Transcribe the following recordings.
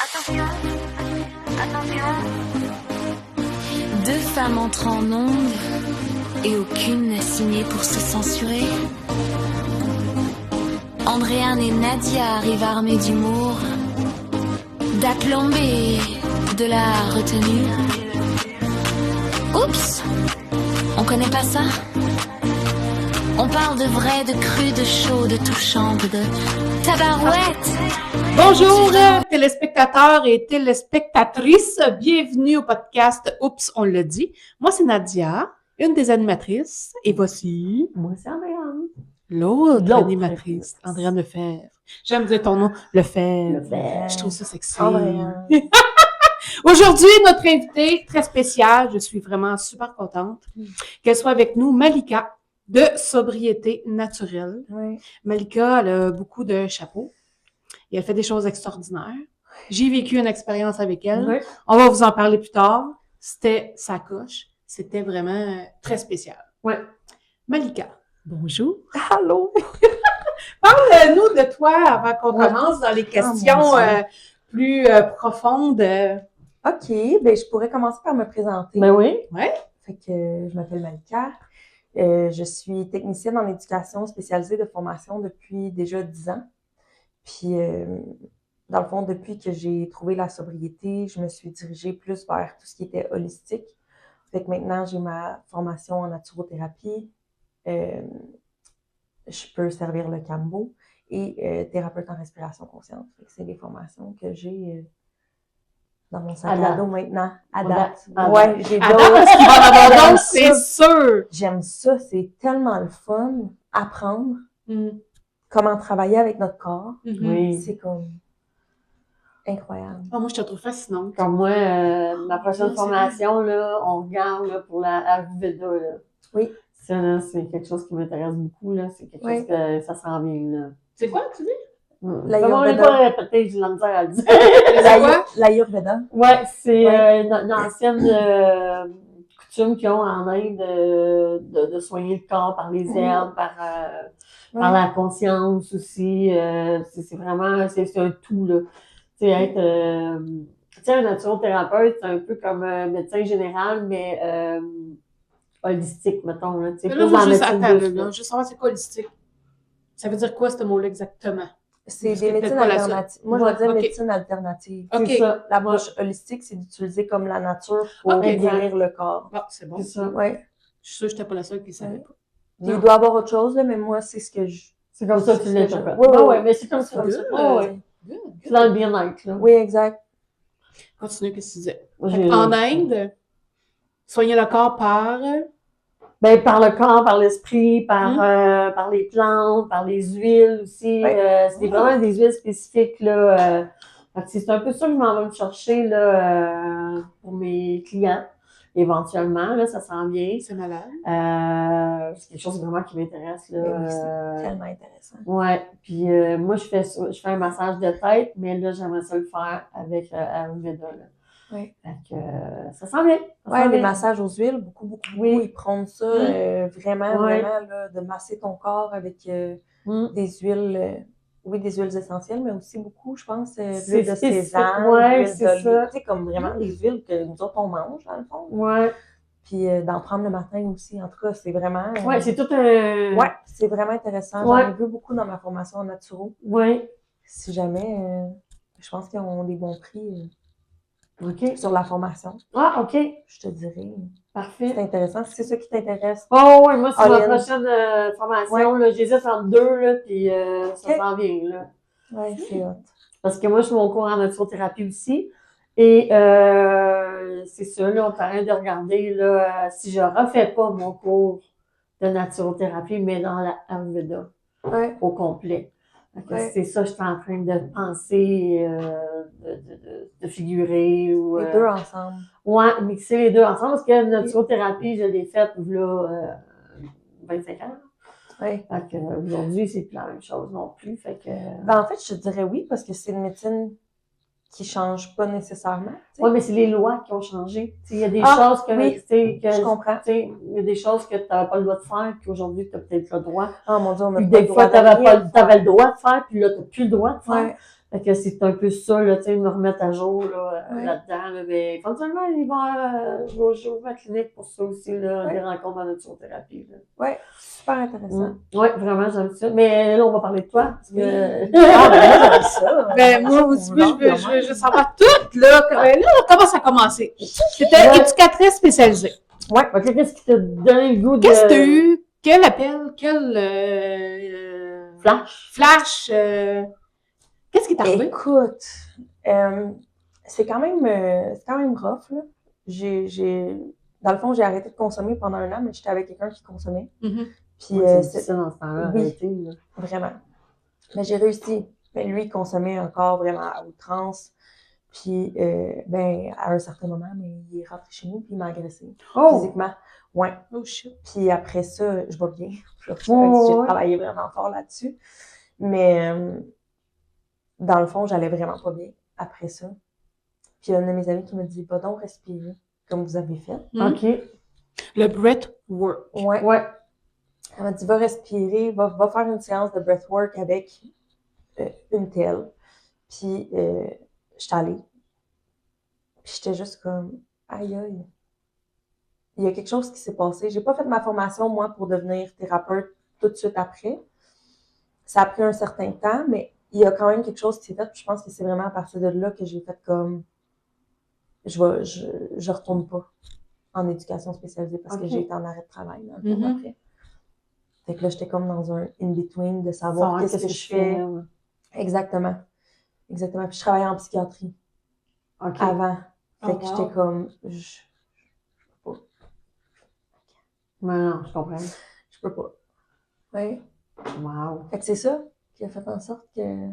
Attention, attention. Deux femmes entrent en onde et aucune n'a signé pour se censurer. Andréane et Nadia arrivent armées d'humour, d'aplomb et de la retenue. Oups, on connaît pas ça? On parle de vrai, de cru, de chaud, de touchant, de tabarouette. Bonjour téléspectateurs et téléspectatrices, bienvenue au podcast Oups, on l'a dit. Moi c'est Nadia, une des animatrices, et voici Moi, c'est Andréane. l'autre animatrice, Andréane Lefebvre. J'aime dire ton nom, Lefebvre. Lefebvre. Je trouve ça sexy. Andréane. Aujourd'hui, notre invitée très spéciale, je suis vraiment super contente qu'elle soit avec nous, Malika, de Sobriété Naturelle. Oui. Malika, elle a beaucoup de chapeaux et elle fait des choses extraordinaires. J'ai vécu une expérience avec elle. Oui. On va vous en parler plus tard. C'était sa coche. C'était vraiment très spécial. Oui. Malika, bonjour. Allô? Parle-nous de toi avant qu'on Ouais. commence dans les Oh, questions mon Dieu. plus profondes. OK, ben je pourrais commencer par me présenter. Ben oui. Ouais. Fait que je m'appelle Malika. Je suis technicienne en éducation spécialisée de formation depuis déjà 10 ans. Puis, dans le fond, depuis que j'ai trouvé la sobriété, je me suis dirigée plus vers tout ce qui était holistique. Fait que maintenant, j'ai ma formation en naturothérapie. Je peux servir le Cambo et thérapeute en respiration consciente. Fait que c'est des formations que j'ai dans mon sac à dos maintenant, à date. Ouais, j'ai Adam, d'autres. parce qu'il va en avoir J'aime d'autres, c'est ça. sûr. J'aime ça, c'est tellement le fun, apprendre Mm. comment travailler avec notre corps. Mhm. Oui. C'est comme incroyable. Ah, moi, je te trouve fascinante. Comme moi, ma prochaine c'est formation, là, on regarde là, pour la Ayurveda. Là. Oui. Ça, là, c'est quelque chose qui m'intéresse beaucoup. Là. C'est quelque Oui. chose que ça s'en vient. Là. C'est quoi, tu dis? Comment on n'est L'Ayurveda. pas répété, j'ai la misère à le dire. C'est quoi? L'Ayurveda. Ouais, c'est Ouais. une ancienne coutume qu'ils ont en Inde de soigner le corps par les herbes, par la conscience aussi. C'est vraiment, c'est un tout, là. Tu sais, être, tu sais, un naturothérapeute, c'est un peu comme un médecin général, mais holistique, mettons, là. Tu sais, Mais plus là, dans moi, la juste, médecine attends, douce, là, là. juste savoir c'est quoi holistique. Ça veut dire quoi, ce mot-là, exactement? C'est Parce des que peut-être médecines pas la seule. alternatives. Moi, je vais Ouais, dire ok. médecine alternative. OK. C'est ça. L'approche holistique, c'est d'utiliser comme la nature pour Ok. guérir le corps. Bon, c'est bon. C'est ça. Ouais. Je suis sûre que j'étais pas la seule qui savait Ouais. pas. Puis il doit y avoir autre chose, là, mais moi, c'est ce que je. C'est comme ça que tu C'est ce que l'interprètes. je- Ouais, Ah ouais, ouais, mais c'est comme ça. Good. Ah ouais. Good, C'est good. dans le bien-être, là. Oui, exact. Continue, qu'est-ce que tu disais? Moi, Fait j'ai- En Inde, soigner le corps par... Ben, par le corps, par l'esprit, par, Mm. par les plantes, par les huiles aussi. Ouais. C'est vraiment des huiles spécifiques, là. Fait que c'est un peu ça que je m'en vais me chercher, là, pour mes clients, éventuellement, là, ça s'en vient. C'est malade. C'est quelque chose vraiment qui m'intéresse, là. Mais oui, c'est tellement intéressant. Ouais, puis moi, je fais un massage de tête, mais là, j'aimerais ça le faire avec Ayurveda, là. Oui. Fait que ça s'en vient. Ça Ouais, s'en les vient. massages aux huiles, beaucoup, Oui. ils prônent ça, vraiment, Ouais. vraiment, là, de masser ton corps avec Mm. des huiles, oui, des huiles essentielles, mais aussi beaucoup, je pense, C'est l'huile de spécifique, sésame, ouais, l'huile c'est d'olive, ça. tu sais, comme vraiment des huiles que nous autres, on mange, dans le fond. Ouais, Puis d'en prendre le matin aussi, en tout cas, c'est vraiment... ouais, c'est tout un... Ouais, c'est vraiment intéressant. Ouais. J'en ai vu beaucoup dans ma formation en naturo. Ouais, Si jamais, je pense qu'ils ont des bons prix OK. sur la formation, Ah, OK, je te dirais. parfait. C'est intéressant, si c'est ça qui t'intéresse. Oh, ouais, moi, c'est ma All in. prochaine formation, là, j'hésite entre deux, là, puis ça OK. s'en vient, là. Ouais, c'est hot. Parce que moi, je fais mon cours en naturothérapie aussi. Et c'est ça, là, on parlait de regarder, là, si je refais pas mon cours de naturothérapie, mais dans la Ayurveda Ouais. au complet. Fait que Ouais. c'est ça que je suis en train de penser, de figurer. Ou, Les deux ensemble. ouais, mixer les deux ensemble, parce que la naturothérapie, je l'ai faite, là, 25 ans. Ouais. Fait que, aujourd'hui, c'est plus la même chose non plus. Fait que, Ben, en fait, je te dirais oui, parce que c'est une médecine qui change pas nécessairement. tu sais. ouais, mais c'est les lois qui ont changé. Tu sais, il y a des Ah, choses que, oui, tu sais, que je comprends. tu sais, il y a des choses que tu n'avais pas le droit de faire, puis aujourd'hui, tu as peut-être le droit. Oh mon Dieu, on a Puis pas des le fois, droit tu avais de rien le droit de faire, puis là, tu n'as plus le droit de faire. Ouais. Fait que c'est un peu ça, là, tu sais, me remettre à jour, là, Ouais. là-dedans, là. Mais éventuellement, je vais ma clinique pour ça aussi, là, Ouais. des rencontres en naturothérapie, là. Ouais, super intéressant. Oui, vraiment, j'aime ça. Mais là, on va parler de toi. Parce que... Ah, ben moi, j'aime ça. Ben, moi aussi, je veux savoir tout, là. Là, comment ça a commencé? C'était Ouais. éducatrice spécialisée. Ouais, ok, qu'est-ce qui t'a donné le goût de... Qu'est-ce que t'as eu? Quel appel? Quel Flash? flash? Qu'est-ce qui est arrivé? Écoute, c'est quand même rough, là. Dans le fond, j'ai arrêté de consommer pendant 1 an, mais j'étais avec quelqu'un qui consommait. Mhm. Puis, Ouais, c'est difficile dans ce temps-là, oui. arrêter, là. Vraiment. Mais j'ai réussi. Mais lui, il consommait encore vraiment à outrance. Puis, ben, à un certain moment, mais il est rentré chez nous, puis il m'a agressé. Oh! Physiquement. Ouais. Oh shit. Puis après ça, je vais bien. J'ai ouais. travaillé vraiment fort là-dessus. Mais, dans le fond, j'allais vraiment pas bien après ça. Puis, il y a un de mes amis qui me dit, va donc respirer, comme vous avez fait. OK. Le breathwork. Ouais. Ouais. Elle m'a dit, va respirer, va faire une séance de breathwork avec une telle. Puis, je suis allée. Puis, j'étais juste comme, aïe, aïe. Il y a quelque chose qui s'est passé. J'ai pas fait ma formation, moi, pour devenir thérapeute tout de suite après. Ça a pris un certain temps, mais il y a quand même quelque chose qui s'est fait. Puis, je pense que c'est vraiment à partir de là que j'ai fait comme, je retourne pas en éducation spécialisée parce que Ok. j'ai été en arrêt de travail un peu Mhm. après. Fait que là, j'étais comme dans un in-between de savoir Savoir qu'est-ce que je fais. là, ouais. Exactement. Exactement. Puis je travaillais en psychiatrie OK. avant. Fait Oh, que wow. j'étais comme, Mais non, je comprends. je peux pas. Ouais. Wow. Fait que c'est ça qui a fait en sorte que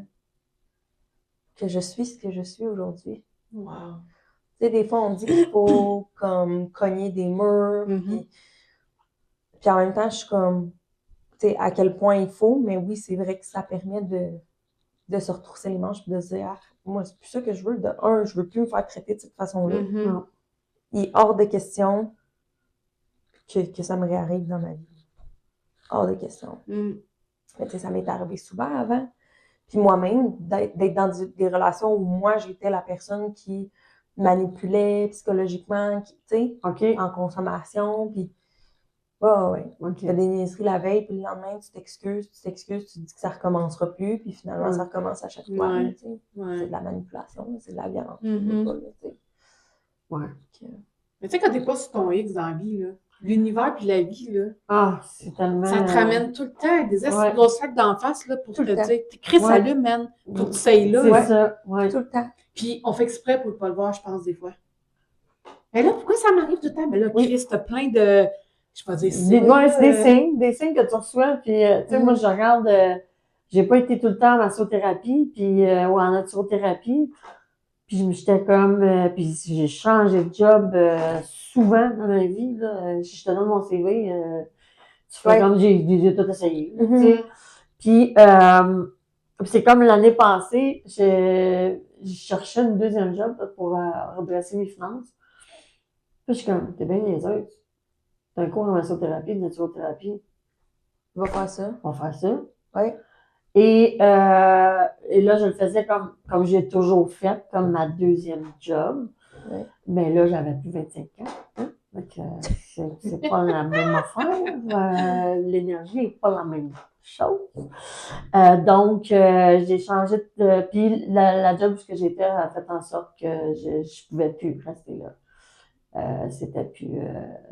je suis ce que je suis aujourd'hui. Wow. Tu sais, des fois, on dit qu'il faut comme cogner des murs. Mhm. Puis en même temps, je suis comme, tu sais, à quel point il faut, mais oui, c'est vrai que ça permet de se retrousser les manches et de se dire, ah, moi, c'est plus ça que je veux. De un, je veux plus me faire traiter de cette façon-là. Mhm. Non. Il est hors de question que ça me réarrive dans ma vie. Hors de question. Mhm. Mais tu sais, ça m'est arrivé souvent avant. Puis moi-même, d'être dans des relations où moi, j'étais la personne qui manipulait psychologiquement, tu sais, OK. en consommation, puis ouais. OK. Tu fais des niaiseries la veille, puis le lendemain, tu t'excuses, tu dis que ça recommencera plus, puis finalement, ça recommence à chaque fois, Ouais. là, tu sais. C'est Ouais. de la manipulation, c'est de la violence. Mhm. Pas, là, tu sais. Ouais. Mais tu sais, quand t'es pas sur ton X dans la vie, là, l'univers puis la vie, là, Ah, c'est tellement... ça te ramène tout le temps des Ouais. grosses sacs d'en face, là, pour Tout te le temps. dire, Chris, Ouais. salut, man, faut que tu sois là. C'est là. ça, ouais. Tout le temps. Puis on fait exprès pour ne pas le voir, je pense, des fois. Mais là, pourquoi ça m'arrive tout le temps? Mais là, Oui. Chris, t'as plein de... Je vais dire ça. Ouais, c'est des signes que tu reçois. Puis, tu sais, moi, je regarde, j'ai pas été tout le temps en massothérapie, puis, ou en naturothérapie. Puis, j'étais comme, puis j'ai changé de job souvent dans ma vie, là. Si je te donne mon CV, tu fais Ouais. comme j'ai tout essayé, là, Mhm. tu sais. Puis, c'est comme l'année passée, je cherchais une deuxième job là, pour redresser mes finances. Puis, je suis comme, t'es bien niaiseuse. T'as un cours en massothérapie, de naturothérapie. Va faire ça. On va faire ça. Ouais. Et là, je le faisais comme j'ai toujours fait, comme ma deuxième job. Ouais. Mais là, j'avais plus 25 ans. Hein? Donc, c'est pas la même affaire. L'énergie n'est pas la même chose. Donc, j'ai changé de... Puis, la job où j'étais a fait en sorte que je pouvais plus rester là. C'était plus...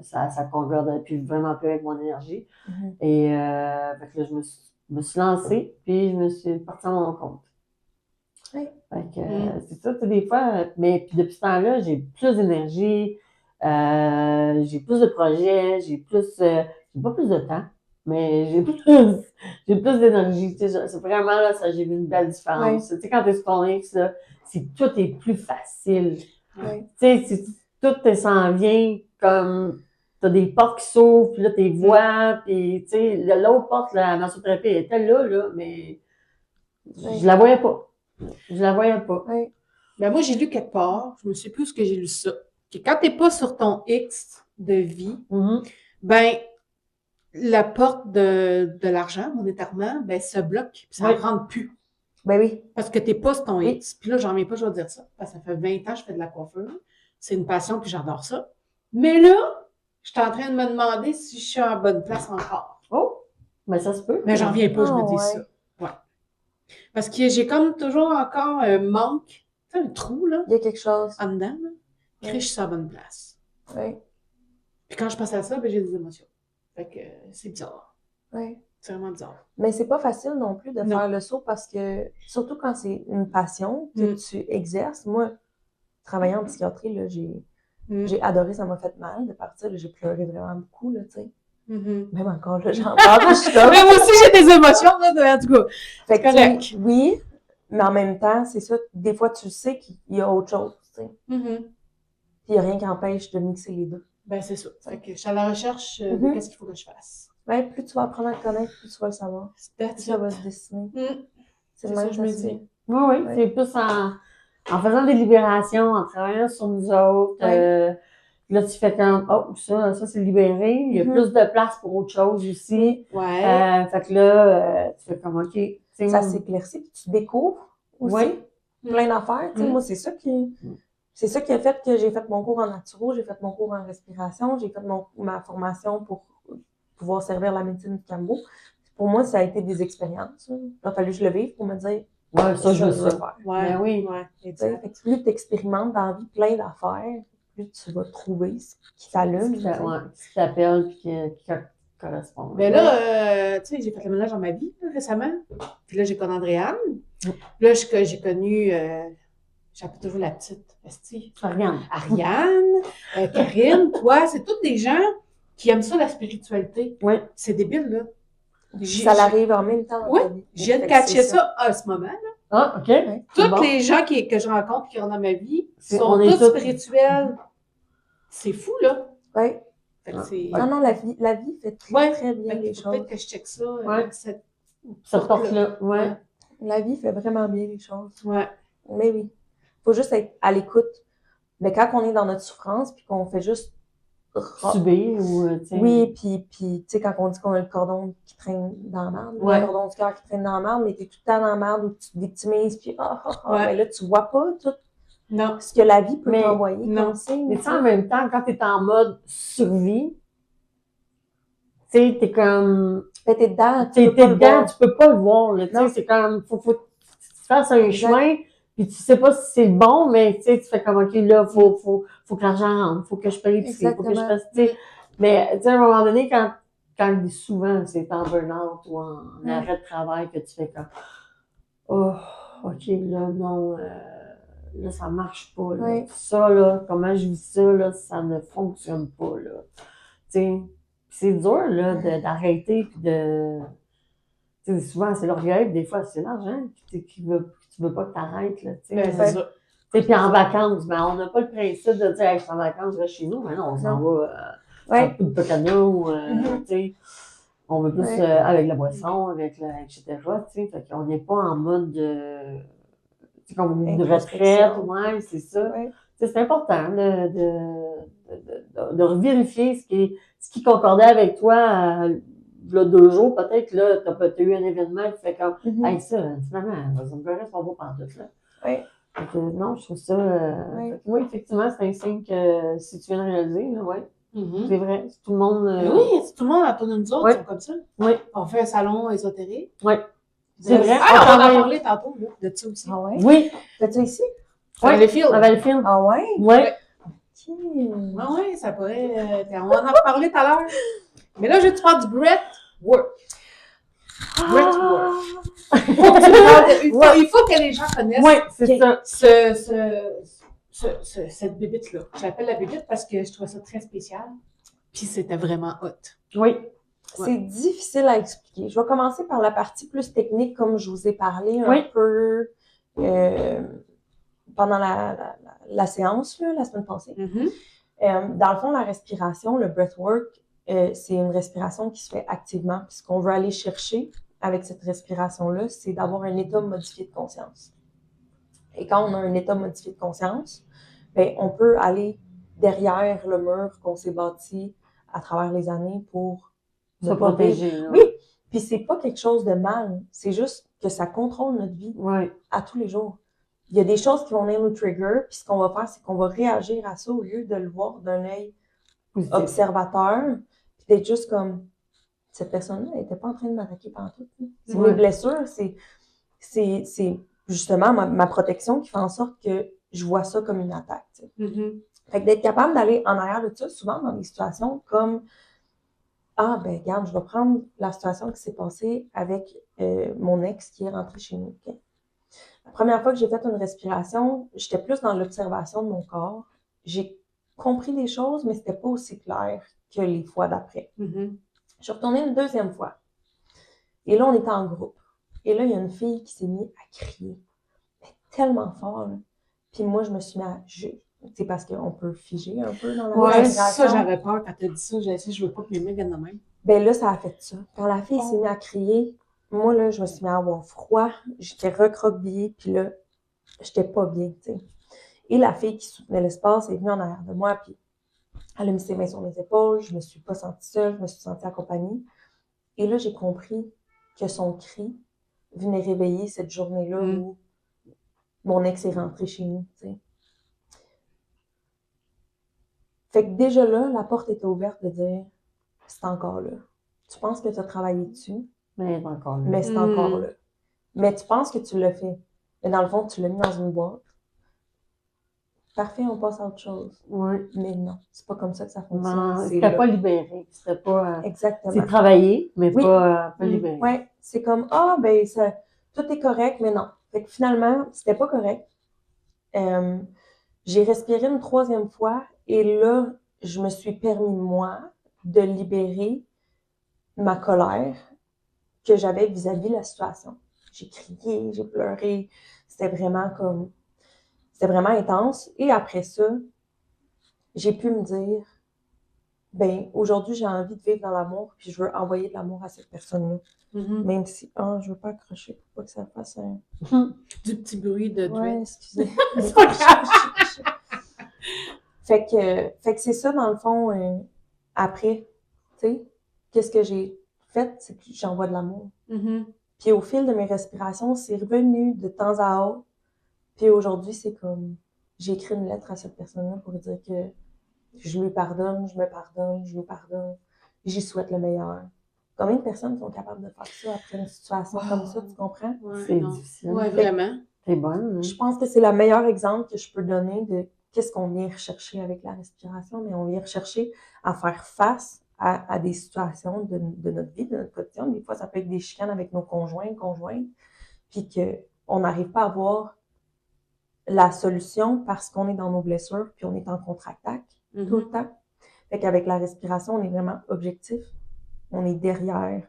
ça concordait plus vraiment plus avec mon énergie. Mhm. Et fait que là, je me suis lancée, puis je me suis partie à mon compte. Oui. Fait que c'est ça, tu sais, des fois, mais puis depuis ce temps-là, j'ai plus d'énergie, j'ai plus de projets, j'ai pas plus de temps, mais j'ai plus d'énergie, tu sais, c'est vraiment là, ça, j'ai vu une belle différence. Tu sais, quand t'es sur ton X, là, tout est plus facile. Ouais. Tu sais, tout s'en vient comme... T'as des portes qui s'ouvrent, puis là, t'es vois, puis tu sais, l'autre porte, la massothérapie, elle était là, mais je la voyais pas. Je la voyais pas. Ouais. Ben moi, j'ai lu quelque part, je me sais plus où ce que j'ai lu ça, que quand t'es pas sur ton X de vie, ben la porte de l'argent, monétairement, ben se bloque, puis ça Oui. rentre plus. Ben oui. Parce que t'es pas sur ton Oui. X. Puis là, j'en reviens pas, je vais dire ça. Parce que ça fait 20 ans que je fais de la coiffure. C'est une passion, puis j'adore ça. Mais là, je suis en train de me demander si je suis en bonne place encore. Oh! Mais ça se peut. Mais j'en reviens pas, je me dis ouais. ça. Ouais. Parce que j'ai comme toujours encore un manque, tu sais, un trou, là, Il y a quelque chose. en dedans, là. Ouais. Que je suis à la bonne place. Oui. Puis quand je pense à ça, ben, j'ai des émotions. Fait que c'est bizarre. Oui. C'est vraiment bizarre. Mais c'est pas facile non plus de Non. faire le saut parce que, surtout quand c'est une passion que tu exerces. Moi, travaillant en psychiatrie, là, j'ai adoré, ça m'a fait mal de partir. Là, j'ai pleuré vraiment beaucoup, là, tu sais. Mhm. Même encore, là, j'en parle, je suis comme... Mais moi aussi, j'ai des émotions, là, en tout cas. Fait que, correct. tu sais, oui, mais en même temps, c'est ça, des fois, tu sais qu'il y a autre chose, tu sais. Mhm. Puis il n'y a rien qui empêche de mixer les deux. Ben, c'est ça. Fait que je suis à la recherche de Mhm. qu'est-ce qu'il faut que je fasse. Ouais, plus tu vas apprendre à te connaître, plus tu vas le savoir. Plus That's ça it. va se dessiner. Mm. C'est C'est le ça même que je me ça se dis. fait. Oui, oui. Ouais. C'est plus en faisant des libérations, en travaillant sur nous autres. Ouais. Là, tu fais comme, oh, ça c'est libéré. Il y a Mhm. plus de place pour autre chose aussi. Ouais. Fait que là, tu fais comme, OK. tu sais, Ça s'éclaircit, puis tu découvres aussi Oui. plein d'affaires. Tu sais, Mm. moi, c'est ça qui a fait que j'ai fait mon cours en naturo, j'ai fait mon cours en respiration, j'ai fait ma formation pour pouvoir servir la médecine du Cambo. Pour moi, ça a été des expériences. Hein. Il a fallu que je le vive pour me dire, Ouais, ça, je veux ça. faire. Ouais. Ben oui. Ouais. Tu sais, fait que plus tu expérimentes dans la vie plein d'affaires, plus tu vas trouver ce qui t'allume. tu sais. Ouais, qui t'appelle puis qui correspond. Mais là, tu sais, j'ai fait le ménage dans ma vie, là, récemment. Puis là, j'ai connu Andréane. Là, j'ai connu, j'appelle toujours la petite, Esti. Regarde. Ariane, Karine, toi, c'est toutes des gens qui aiment ça, la spiritualité. Oui. C'est débile, là. Ça l'arrive en même temps dans Oui, ta vie. je viens de Fait que catcher c'est ça à ce moment, là. Ah, OK. Ouais. C'est Toutes bon. les gens que je rencontre qui sont dans ma vie C'est- sont on est toutes toutes- spirituelles. C'est fou, là. Ouais. Fait que c'est... Non, non, la vie fait très, Ouais. très bien Fait les qu'il faut peut-être choses. que je check ça. Ouais. Cette... Cette porte-là. Ouais. La vie fait vraiment bien les choses. Ouais. Mais oui. Faut juste être à l'écoute. Mais quand on est dans notre souffrance, puis qu'on fait juste... Subir ou, tu sais. Oui, puis tu sais, quand on dit qu'on a le cordon qui traîne dans la marde, Ouais. le cordon du cœur qui traîne dans la marde, mais t'es tout le temps dans la marde où tu te victimises, puis Ouais. mais là, tu vois pas tout Non. ce que la vie peut Mais t'envoyer non. comme signe. Mais tu sais, en même temps, quand t'es en mode survie, tu sais, t'es comme. Fait t'es dedans, tu T'es peux pas le dedans, voir. tu peux pas le voir, là. Tu Non. sais, c'est comme. Faut que tu fasses un Exact. chemin, puis tu sais pas si c'est le bon, mais tu sais, tu fais comme, OK, là, faut que l'argent rentre, faut que je paye l'épicerie, faut que je Exactement. fasse, tu sais. Mais, tu sais, à un moment donné, quand souvent, c'est en burn-out ou en arrêt de travail que tu fais comme, oh, OK, là, non, là, ça marche pas, là. Ouais. Ça, là, comment je vis ça, là, ça ne fonctionne pas, là. Tu sais, c'est dur, là, d'arrêter, puis de... Tu sais, souvent, c'est l'orgueil, puis des fois, c'est l'argent tu veux pas que t'arrêtes, là, tu sais. Ben, c'est ça. Tu sais, puis en vacances, ben, on n'a pas le principe de dire, hey, je suis en vacances, je reste chez nous, mais non, on s'en va Ouais. un peu de Pocano, Mhm. tu sais. On veut plus Ouais. avec la boisson, etc., tu sais. Fait qu'on n'est pas en mode de, tu sais, comme de retraite, Introspection. ouais, c'est ça. Ouais. Tu sais, c'est important de revérifier ce qui concordait avec toi, là, 2 jours, peut-être, là, t'as eu un événement qui fait comme, Mhm. hey, ça, finalement, ça me correspond pas pantoute, là. Ouais. Fait que, non, je trouve ça, Ouais. fait que, oui, effectivement, c'est un signe que si tu viens de réaliser, là, ouais, Mhm. c'est vrai, tout le monde, Ben oui, tout le monde autour de nous autres Ouais. sont comme ça. oui, On fait un salon ésotérique. oui, c'est vrai. Ah, on va en travaille- parler tantôt, là, de ça aussi. Ah ouais? Oui, Fais-tu ici? Ouais. Les fils. ça va le film. Ah ouais? Oui, Ok. Ouais, ça pourrait. On va en reparler tout à l'heure. Mais là, je vais te parler du breathwork. Breathwork. Il faut que les gens connaissent oui, c'est ça. cette bébite-là. Je l'appelle la bébite parce que je trouve ça très spécial. Puis c'était vraiment hot. Oui, C'est difficile à expliquer. Je vais commencer par la partie plus technique, comme je vous ai parlé un Oui. peu pendant la séance, là, la semaine passée. Dans le fond, la respiration, le breathwork, c'est une respiration qui se fait activement. Puis ce qu'on veut aller chercher avec cette respiration-là, c'est d'avoir un état modifié de conscience. Et quand on a un état modifié de conscience, ben, on peut aller derrière le mur qu'on s'est bâti à travers les années pour se ne pas vivre. protéger. là. Oui, Puis c'est pas quelque chose de mal, c'est juste que ça contrôle notre vie Ouais. à tous les jours. Il y a des choses qui vont venir nous trigger, puis ce qu'on va faire, c'est qu'on va réagir à ça au lieu de le voir d'un œil Positif. observateur, puis d'être juste comme, cette personne-là, elle était pas en train de m'attaquer pantoute. C'est Ouais. mes blessures, c'est justement ma protection qui fait en sorte que je vois ça comme une attaque. Tu sais. Mhm. Fait que d'être capable d'aller en arrière de ça, souvent dans des situations comme ah, ben, regarde, je vais prendre la situation qui s'est passée avec mon ex qui est rentré chez nous. Okay? La première fois que j'ai fait une respiration, j'étais plus dans l'observation de mon corps. J'ai compris des choses, mais c'était pas aussi clair que les fois d'après. Mhm. Je suis retournée une deuxième fois. Et là, on était en groupe. Et là, il y a une fille qui s'est mise à crier. Mais tellement fort, là. Puis moi, je me suis mis à... C'est parce qu'on peut figer un peu dans la Ouais, respiration. ça, j'avais peur quand t'as dit ça. J'ai dit, je veux pas que mes mains viennent de même. Ben là, ça a fait ça. Quand la fille s'est mise à crier, moi, là, je me suis mis à avoir froid. J'étais recroquevillée, puis là, j'étais pas bien, tu sais. Et la fille qui soutenait l'espace est venue en arrière de moi, puis elle a mis ses mains sur mes épaules. Je me suis pas sentie seule, je me suis sentie accompagnée. Et là, j'ai compris que son cri venait réveiller cette journée-là où mon ex est rentré chez nous, tu sais. Fait que déjà là, la porte était ouverte de dire « c'est encore là. Tu penses que tu as travaillé dessus, Mais encore là. mais c'est encore là. Mais tu penses que tu l'as fait. Mais dans le fond, tu l'as mis dans une boîte. Parfait, on passe à autre chose. Ouais. Mais non, c'est pas comme ça que ça fonctionne. Non, C'est c'était là. pas libéré. C'était pas... Exactement. c'est travaillé, mais Oui. pas libéré. Ouais, c'est comme ah ben ça, tout est correct, mais non. Fait que finalement, c'était pas correct. J'ai respiré une troisième fois et là, je me suis permis moi de libérer ma colère que j'avais vis-à-vis de la situation. J'ai crié, j'ai pleuré, c'était vraiment intense. Et après ça, j'ai pu me dire ben aujourd'hui j'ai envie de vivre dans l'amour puis je veux envoyer de l'amour à cette personne-là. Même si, je veux pas accrocher pour pas que ça fasse un... Du petit bruit de Ouais, druide. excusez. C'est pas grave. Fait que c'est ça, dans le fond, après, tu sais, qu'est-ce que j'ai fait, c'est que j'envoie de l'amour. Puis au fil de mes respirations, c'est revenu de temps à autre. Puis aujourd'hui, c'est comme, j'ai écrit une lettre à cette personne-là pour dire que je lui pardonne, je me pardonne, je lui pardonne, j'y souhaite le meilleur. Combien de personnes sont capables de faire ça après une situation comme ça, tu comprends? Ouais, C'est non. difficile. Ouais, vraiment. T'es bonne, hein? Je pense que c'est le meilleur exemple que je peux donner de qu'est-ce qu'on vient rechercher avec la respiration, mais on vient rechercher à faire face à des situations de notre vie, de notre quotidien. Des fois, ça peut être des chicanes avec nos conjointes, puis qu'on n'arrive pas à voir la solution parce qu'on est dans nos blessures, puis on est en contre-attaque tout le temps. Fait qu'avec la respiration, on est vraiment objectif. On est derrière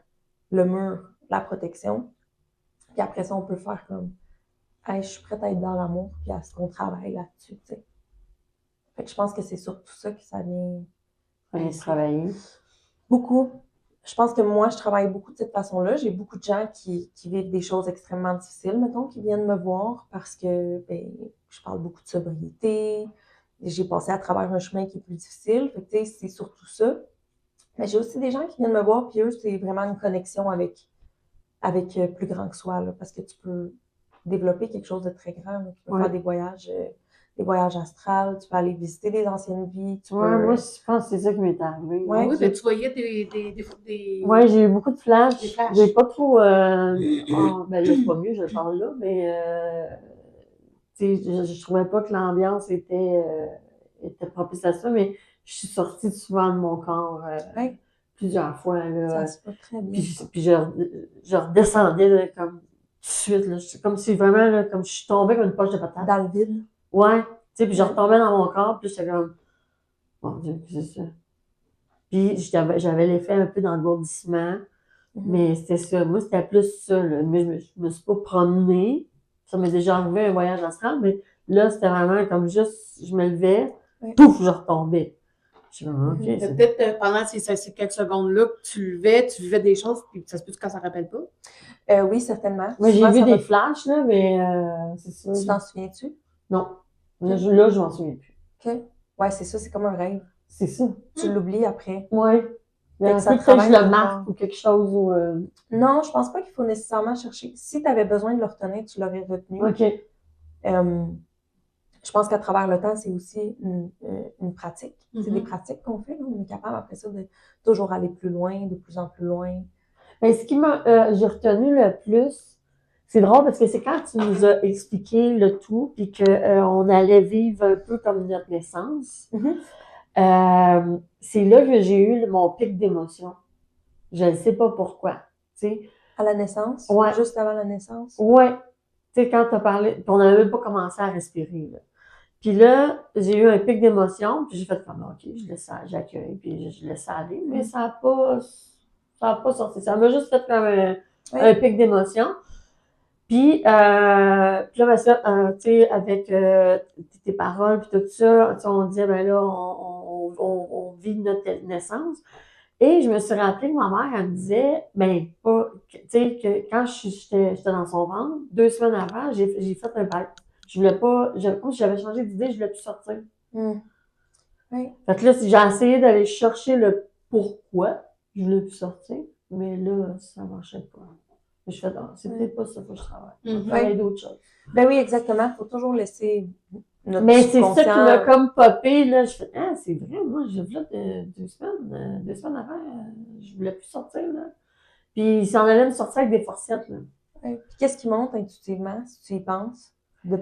le mur, la protection. Puis après ça, on peut faire comme hey, je suis prête à être dans l'amour, puis à ce qu'on travaille là-dessus, tu sais. Fait que je pense que c'est surtout ça que ça vient... Aller se travailler. Beaucoup. Je pense que moi, je travaille beaucoup de cette façon-là. J'ai beaucoup de gens qui vivent des choses extrêmement difficiles, mettons, qui viennent me voir parce que, ben, je parle beaucoup de sobriété. J'ai passé à travers un chemin qui est plus difficile. Fait que, tu sais, c'est surtout ça. Mais j'ai aussi des gens qui viennent me voir, puis eux, c'est vraiment une connexion avec plus grand que soi, là, parce que tu peux développer quelque chose de très grand. Là. Tu peux faire des voyages astrales, tu peux aller visiter des anciennes vies. Moi, je pense que c'est ça qui m'est arrivé. Ouais. Oui, mais tu voyais des... Ouais, j'ai eu beaucoup de flashs. Des flashs. J'ai pas trop... ben là, c'est pas mieux, je le parle là, mais... tu sais, je trouvais pas que l'ambiance était propice à ça, mais je suis sortie souvent de mon corps plusieurs fois. Là. Ça se passe très bien. Puis je redescendais là, comme tout de suite. Là, comme si vraiment, là, comme je suis tombée comme une poche de patate. Dans le vide. Ouais. Tu sais, puis je retombais dans mon corps, puis j'étais comme... Mon Dieu, c'est ça. Puis j'avais l'effet un peu d'engourdissement, mais c'était ça. Moi, c'était plus ça. Là. Mais je me suis pas promenée. Ça m'est déjà arrivé un voyage astral, mais là, c'était vraiment comme juste, je me levais, pouf, je retombais. Je suis comme, OK. Peut-être pendant ces quelques secondes-là que tu vivais des choses, puis ça se peut quand ça ne rappelle pas? Oui, certainement. Moi, j'ai Souvent, vu ça des va- flashs, là, mais c'est ça. Tu t'en souviens-tu? Non. Là, je m'en souviens plus. OK. Ouais, c'est ça, c'est comme un rêve. C'est ça. Tu l'oublies après. Ouais. Il y a Fait un que ça truc que je travaille le encore. marque ou quelque chose ou... Non, je pense pas qu'il faut nécessairement chercher. Si tu avais besoin de le retenir, tu l'aurais retenu. OK. Je pense qu'à travers le temps, c'est aussi une pratique. C'est des Mhm. pratiques qu'on fait. Là. On est capable après ça de toujours aller plus loin, de plus en plus loin. Mais ce qui m'a j'ai retenu le plus, c'est drôle parce que c'est quand tu nous as expliqué le tout puis que on allait vivre un peu comme notre naissance. C'est là que j'ai eu mon pic d'émotion. Je ne sais pas pourquoi. Tu sais. À la naissance? Ouais. Juste avant la naissance? Ouais. Tu sais, quand tu as parlé, puis on n'avait même pas commencé à respirer. Là. Puis là, j'ai eu un pic d'émotion, puis j'ai fait comme, OK, je laisse ça, j'accueille, puis je laisse ça aller. Mais ça n'a pas sorti. Ça m'a juste fait comme un pic d'émotion. Puis là, ben ça, tu sais, avec tes paroles, puis tout ça, on disait, ben là, on vit notre naissance. Et je me suis rappelé que ma mère, elle me disait, ben, pas, tu sais, que quand j'étais dans son ventre, 2 semaines avant, j'ai fait un bac. Je voulais pas, comme si j'avais changé d'idée, je voulais plus sortir. Oui. Fait que là, j'ai essayé d'aller chercher le pourquoi je voulais plus sortir, mais là, ça marchait pas. Je fais, c'est peut-être pas ça que je travaille. Je vais travailler d'autres choses. Ben oui, exactement. Il faut toujours laisser notre Mais c'est ça qui subconscient. m'a comme popé, là. Je fais, c'est vrai, moi, je voulais 2 semaines avant, je voulais plus sortir, là. Puis il s'en allait me sortir avec des forcettes, là. Ouais. Puis qu'est-ce qui monte intuitivement, si tu y penses? Tu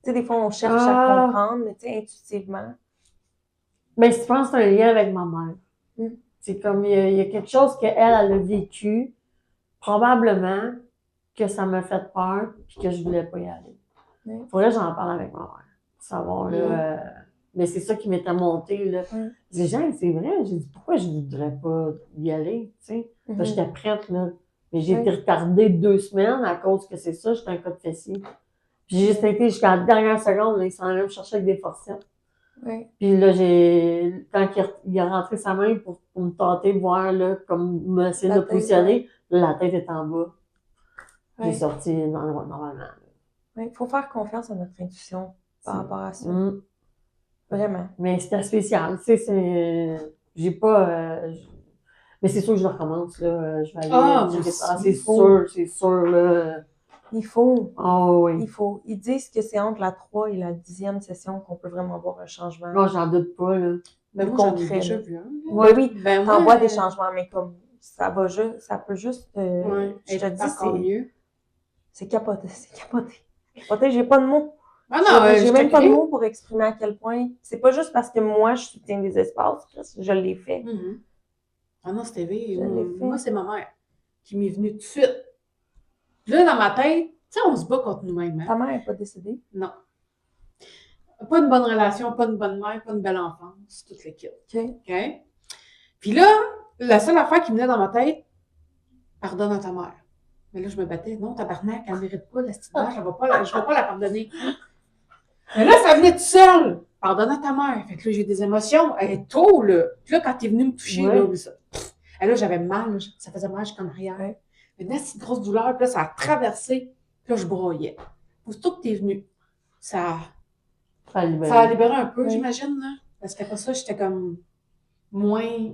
sais, des fois, on cherche à comprendre, mais tu sais, intuitivement. Ben, je pense que c'est un lien avec ma mère. C'est comme, il y a quelque chose qu'elle a vécu, probablement que ça m'a fait peur, puis que je voulais pas y aller. Faudrait que j'en parle avec ma mère, pour savoir, là. Mais c'est ça qui m'était monté, là. J'ai dit, Jean, c'est vrai, j'ai dit, pourquoi je voudrais pas y aller, tu sais? J'étais prête, là. Mais j'ai été retardée 2 semaines à cause que c'est ça, j'étais un cas de fessier. Puis j'ai juste été jusqu'à la dernière seconde, là, il s'en allait me chercher avec des forcettes. Puis là, quand il a rentré sa main pour me tenter de voir, là, comme m'essayer de me positionner, la tête est en bas. J'ai sorti normalement. Il faut faire confiance à notre intuition par rapport à ça. Vraiment. Mais c'était spécial. Tu sais, j'ai pas. Mais c'est sûr que je le recommence, là. Je vais aller. C'est sûr, là. Il faut. Oh oui. Il faut. Ils disent que c'est entre la 3 et la 10e session qu'on peut vraiment voir un changement. Non, j'en doute pas, là. Ben, moi, j'en ai déjà vu un. Oui, ben, t'en vois des changements, mais comme ça peut juste. Je te dis, c'est capoté. C'est capoté. Capoté, j'ai pas de mots. Ah non, j'ai même pas de mots pour exprimer à quel point. C'est pas juste parce que moi, je soutiens des espaces, je l'ai fait. Ah non, c'était vrai. Moi, c'est ma mère qui m'est venue tout de suite. Puis là, dans ma tête, tu sais, on se bat contre nous-mêmes. Hein? Ta mère n'est pas décédée? Non. Pas une bonne relation, pas une bonne mère, pas une belle enfance, toute l'équipe. OK? Puis là, la seule affaire qui me venait dans ma tête, pardonne à ta mère. Mais là, je me battais. Non, tabarnak, elle ne mérite pas la petite mère, je ne vais pas la pardonner. Mais là, ça venait tout seul. Pardonne à ta mère. Fait que là, j'ai des émotions. Elle est tôt, là. Puis là, quand t'es venu me toucher, là, ça. Et là, j'avais mal, ça faisait mal jusqu'en arrière. Mais là, c'est une grosse douleur. Puis là, ça a traversé. Puis là, je broyais. Aussitôt que t'es venu, ça a libéré un peu, j'imagine, là. Parce qu'après ça, j'étais comme moins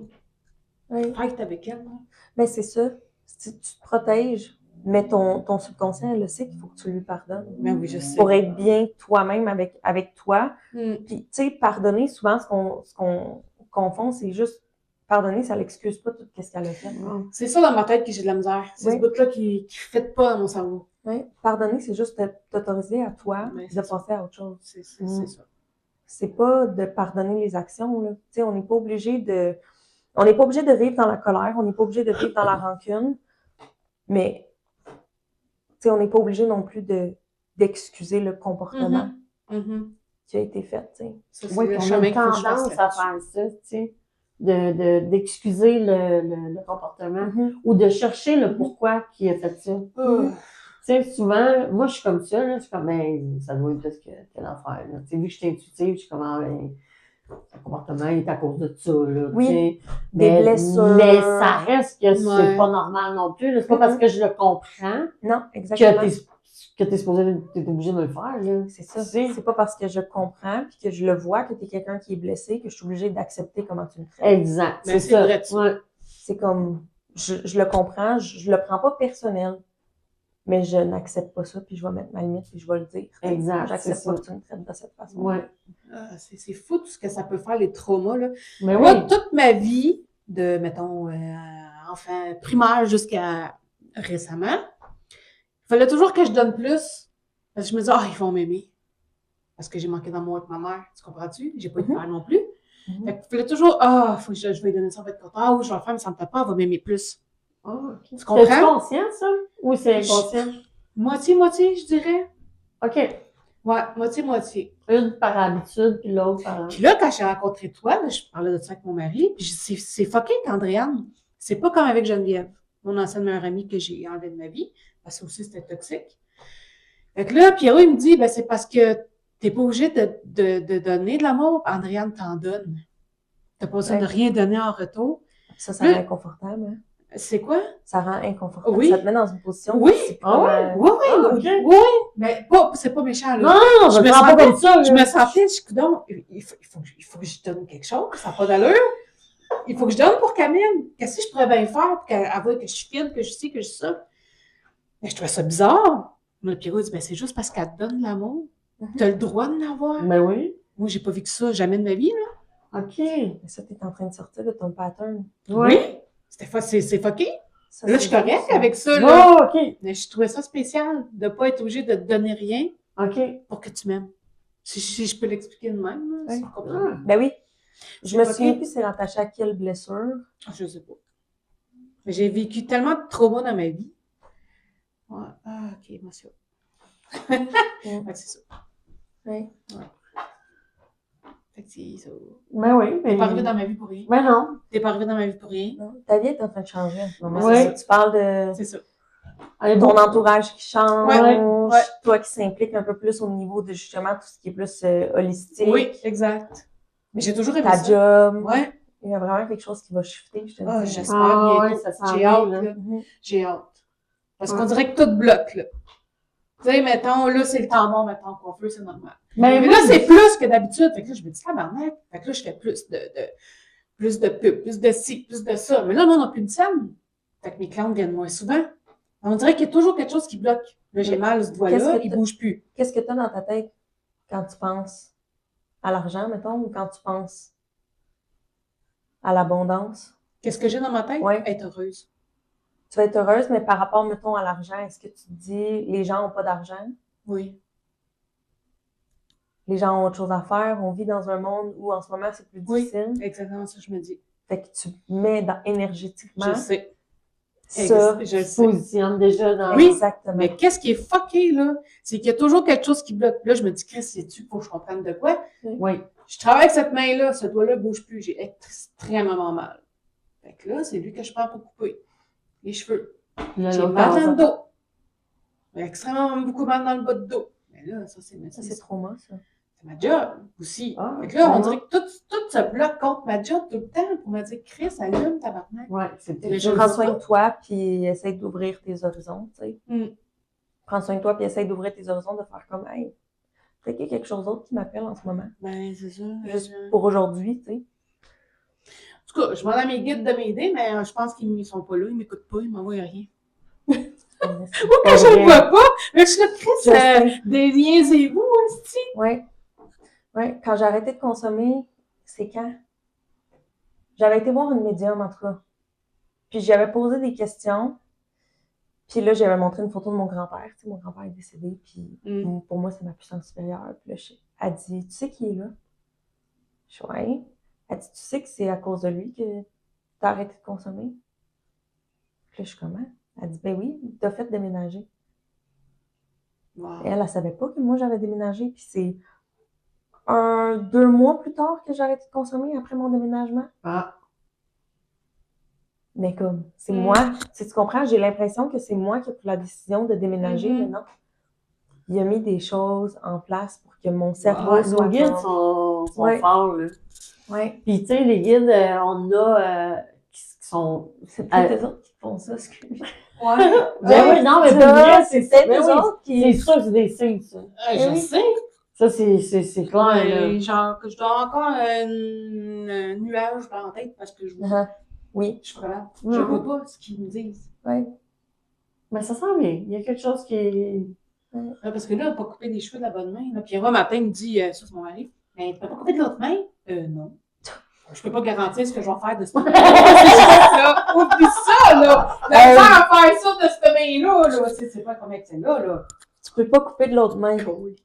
fight avec elle, là. Ben, c'est ça. Si tu te protèges, mais ton subconscient, elle le sait qu'il faut que tu lui pardonnes. Ben oui, je sais. Pour être bien toi-même avec toi. Puis, tu sais, pardonner, souvent, ce qu'on confond, c'est juste pardonner, ça l'excuse pas tout ce qu'elle a fait. C'est ça dans ma tête que j'ai de la misère. C'est ce bout-là qui ne fait pas dans mon cerveau. Oui. Pardonner, c'est juste t'autoriser à toi de passer à autre chose. C'est ça. C'est pas de pardonner les actions, là. Tu sais, on n'est pas obligé de vivre dans la colère, on n'est pas obligé de vivre dans la rancune, mais tu sais, on n'est pas obligé non plus d'excuser le comportement qui a été fait, tu sais. Oui, on a tendance à faire ça, tu sais, d'excuser le comportement ou de chercher le pourquoi qui a fait ça. Tu sais, souvent, moi, je suis comme ça, là, je suis comme, ben, ça doit être parce que tel affaire, là. Tu sais, vu que je suis intuitive, je suis comme, ben, son comportement est à cause de ça, là. Oui, des blessures. Mais ça reste que c'est pas normal non plus, là. C'est pas parce que je le comprends. Non, exactement. Que t'es obligé de le faire, là. C'est ça. C'est pas parce que je comprends puis que je le vois que t'es quelqu'un qui est blessé que je suis obligée d'accepter comment tu le traites. Exact. C'est ça. Vrai, c'est comme, je le comprends, je le prends pas personnel, mais je n'accepte pas ça, puis je vais mettre ma limite, puis je vais le dire. Exact, J'accepte c'est pas ça. que tu me traites de cette façon. Ouais. C'est fou tout ce que ça peut faire, les traumas, là. Mais Moi, oui. toute ma vie, de, mettons, enfant primaire jusqu'à récemment, il fallait toujours que je donne plus. Parce que je me disais, ah, ils vont m'aimer. Parce que j'ai manqué d'amour avec ma mère. Tu comprends-tu? J'ai pas eu de père non plus. Fait qu'il fallait toujours, ah, faut que je vais lui donner ça, va être content. Ah, oui, je vais le faire, mais ça me fait pas, elle va m'aimer plus. Ah, ok. Tu C'est comprends? conscient, ça? Ou c'est inconscient? Moitié-moitié, je dirais. OK. Ouais, moitié-moitié. Une par habitude, puis l'autre par... Puis là, quand j'ai rencontré toi, là, je parlais de ça avec mon mari, puis c'est fucké qu'Andréane, c'est pas comme avec Geneviève, mon ancienne meilleure amie que j'ai enlevée de ma vie, parce que aussi c'était toxique. Fait que là, Pierrot, il me dit, ben c'est parce que t'es pas obligé de donner de l'amour, Andréane t'en donne. T'as pas besoin de rien donner en retour. Ça rend inconfortable, hein? C'est quoi? Ça rend inconfortable. Oui. Ça te met dans une position. Oui. C'est Ah ouais? Oui, Ah, ok. oui, mais c'est pas méchant, là. Non, je me me sens pas sentais- comme ça. Je me sentais, je donc, il faut que je donne quelque chose, ça n'a pas d'allure. Il faut que je donne pour Camille. Qu'est-ce que je pourrais bien faire pour qu'elle voie que je suis fine, que je sais, que je suis ça? Mais je trouvais ça bizarre. Mais le Pierrot dit, ben c'est juste parce qu'elle te donne l'amour. Tu as le droit de l'avoir. Ben oui. Moi, j'ai pas vécu ça jamais de ma vie, là. OK. Mais ça, t'es en train de sortir de ton pattern. Oui. C'est fucké. Ça, Là, je suis correcte avec ça, là. Oh, OK. Mais je trouvais ça spécial de pas être obligée de te donner rien OK. pour que tu m'aimes. Si je peux l'expliquer de même, là, Oui. si tu comprends. Ben oui. Je C'est me fucké. souviens plus c'est rattaché à quelle blessure. Ah, je sais pas. Mais j'ai vécu tellement de traumas dans ma vie. Ouais. Ah, ok, émotion. Ouais, c'est ça. Oui. Fait que c'est ça. Ben oui. T'es pas arrivé dans ma vie pour rien. Ben non. T'es pas arrivé dans ma vie pour rien. Non, ta vie est en train de changer en ce moment. Ouais. C'est ça. Tu parles de C'est ça. Allez, ton bon. entourage qui change, Ouais. toi qui s'implique un peu plus au niveau de justement tout ce qui est plus holistique, Oui, exact. Mais j'ai toujours aimé ta ça. job. Ouais. Il y a vraiment quelque chose qui va shifter, je te Ah, dis. j'espère Ah, bientôt. ouais, ça s'en J'ai vient, hâte, là. là. Mhm. J'ai hâte. Parce Ouais. qu'on dirait que tout bloque, là. Tu sais, mettons, là, c'est le temps mort, mettons, coiffeur, c'est normal. Ben Mais oui. là, c'est plus que d'habitude. Fait que là, je me dis, tabarnak. Fait que là, je fais plus de pub, plus de ci, plus de ça. Mais là, le monde n'a plus de scène. Fait que mes clients viennent moins souvent. On dirait qu'il y a toujours quelque chose qui bloque. Là, j'ai mal, ce Qu'est-ce doigt-là, que il t'as- bouge plus. Qu'est-ce que tu as dans ta tête quand tu penses à l'argent, mettons, ou quand tu penses à l'abondance? Qu'est-ce que j'ai dans ma tête? Ouais. Être heureuse. Tu vas être heureuse, mais par rapport, mettons, à l'argent, est-ce que tu te dis les gens n'ont pas d'argent? Oui. Les gens ont autre chose à faire, on vit dans un monde où en ce moment c'est plus Oui. difficile. Exactement ça, je me dis. Fait que tu mets Je énergétiquement sais. ça. Je le Tu sais. positionnes déjà dans... Oui. Exactement. Mais qu'est-ce qui est fucké, là? C'est qu'il y a toujours quelque chose qui bloque. Là, je me dis, Chris, sais-tu, faut que je comprenne de quoi? Oui. Je travaille avec cette main-là, ce doigt-là bouge plus. J'ai extrêmement mal. Fait que là, c'est lui que je prends pour couper. Les cheveux. Là, J'ai l'autre mal dans part, le dos. J'ai extrêmement beaucoup mal dans le bas de dos. Mais là, ça, c'est Ça, c'est trop moi, ça. ma job aussi. Ah, Fait que là, on ouais. dirait que tout se bloque contre ma job tout le temps pour me dire, Chris, allume, tabarnak. Ouais, c'est Mais je Prends veux soin pas. de toi, puis essaye d'ouvrir tes horizons, tu sais. Mm. Prends soin de toi, puis essaye d'ouvrir tes horizons, de faire comme, hey, peut-être qu'il y a quelque chose d'autre qui m'appelle en ce moment. Ben, c'est ça. Juste pour aujourd'hui, tu sais. En tout cas, je demande à mes guides de m'aider, mais je pense qu'ils ne sont pas là, ils ne m'écoutent pas, ils m'envoient rien. Ou quand je ne le vois pas, mais je suis là, Chris, déniaisez-vous, hostie. Ouais. Ouais. Quand j'ai arrêté de consommer, c'est quand? J'avais été voir une médium, en tout cas. Puis j'avais posé des questions. Puis là, j'avais montré une photo de mon grand-père. Tu sais, mon grand-père est décédé, puis pour moi, c'est ma puissance supérieure. Puis là, elle dit, tu sais qui est là? Je suis, ouais. Elle dit, tu sais que c'est à cause de lui que t'as arrêté de consommer? Puis là, je suis comment? Elle dit, ben oui, il t'a fait déménager. Wow. Et elle savait pas que moi, j'avais déménagé. Puis c'est 2 mois plus tard que j'ai arrêté de consommer après mon déménagement. Ah. Mais comme, c'est moi, si tu comprends, j'ai l'impression que c'est moi qui ai pris la décision de déménager, mais non. Il a mis des choses en place pour que mon cerveau soit nos guides fort. sont Ouais. forts, là. Ouais. Puis, tu sais, les guides, on a qui sont... C'est peut-être eux autres qui font ça, excuse. Ouais. Ben oui, non, mais c'est pas ça, vrai, c'est peut-être ben eux oui, autres C'est qui... sûr que c'est des signes, ça. Je oui. sais. Ça, c'est clair, là. Mais genre, que je dois encore un nuage dans la tête parce que je vois. Oui. Je suis pas capable. Mhm. Je vois pas ce qu'ils me disent. Ouais. Mais ça sent bien. Il y a quelque chose qui est... Parce que là, pas couper les cheveux de la bonne main. Là. Puis un matin, il me dit, ça c'est mon mari, mais tu peux pas couper de l'autre main? Non. Je peux pas garantir ce que je vais faire de cette main. Là, oublie ça, là. La faire à faire ça de cette main-là, là. C'est pas comme c'est là. Tu peux pas couper de l'autre main. Lui,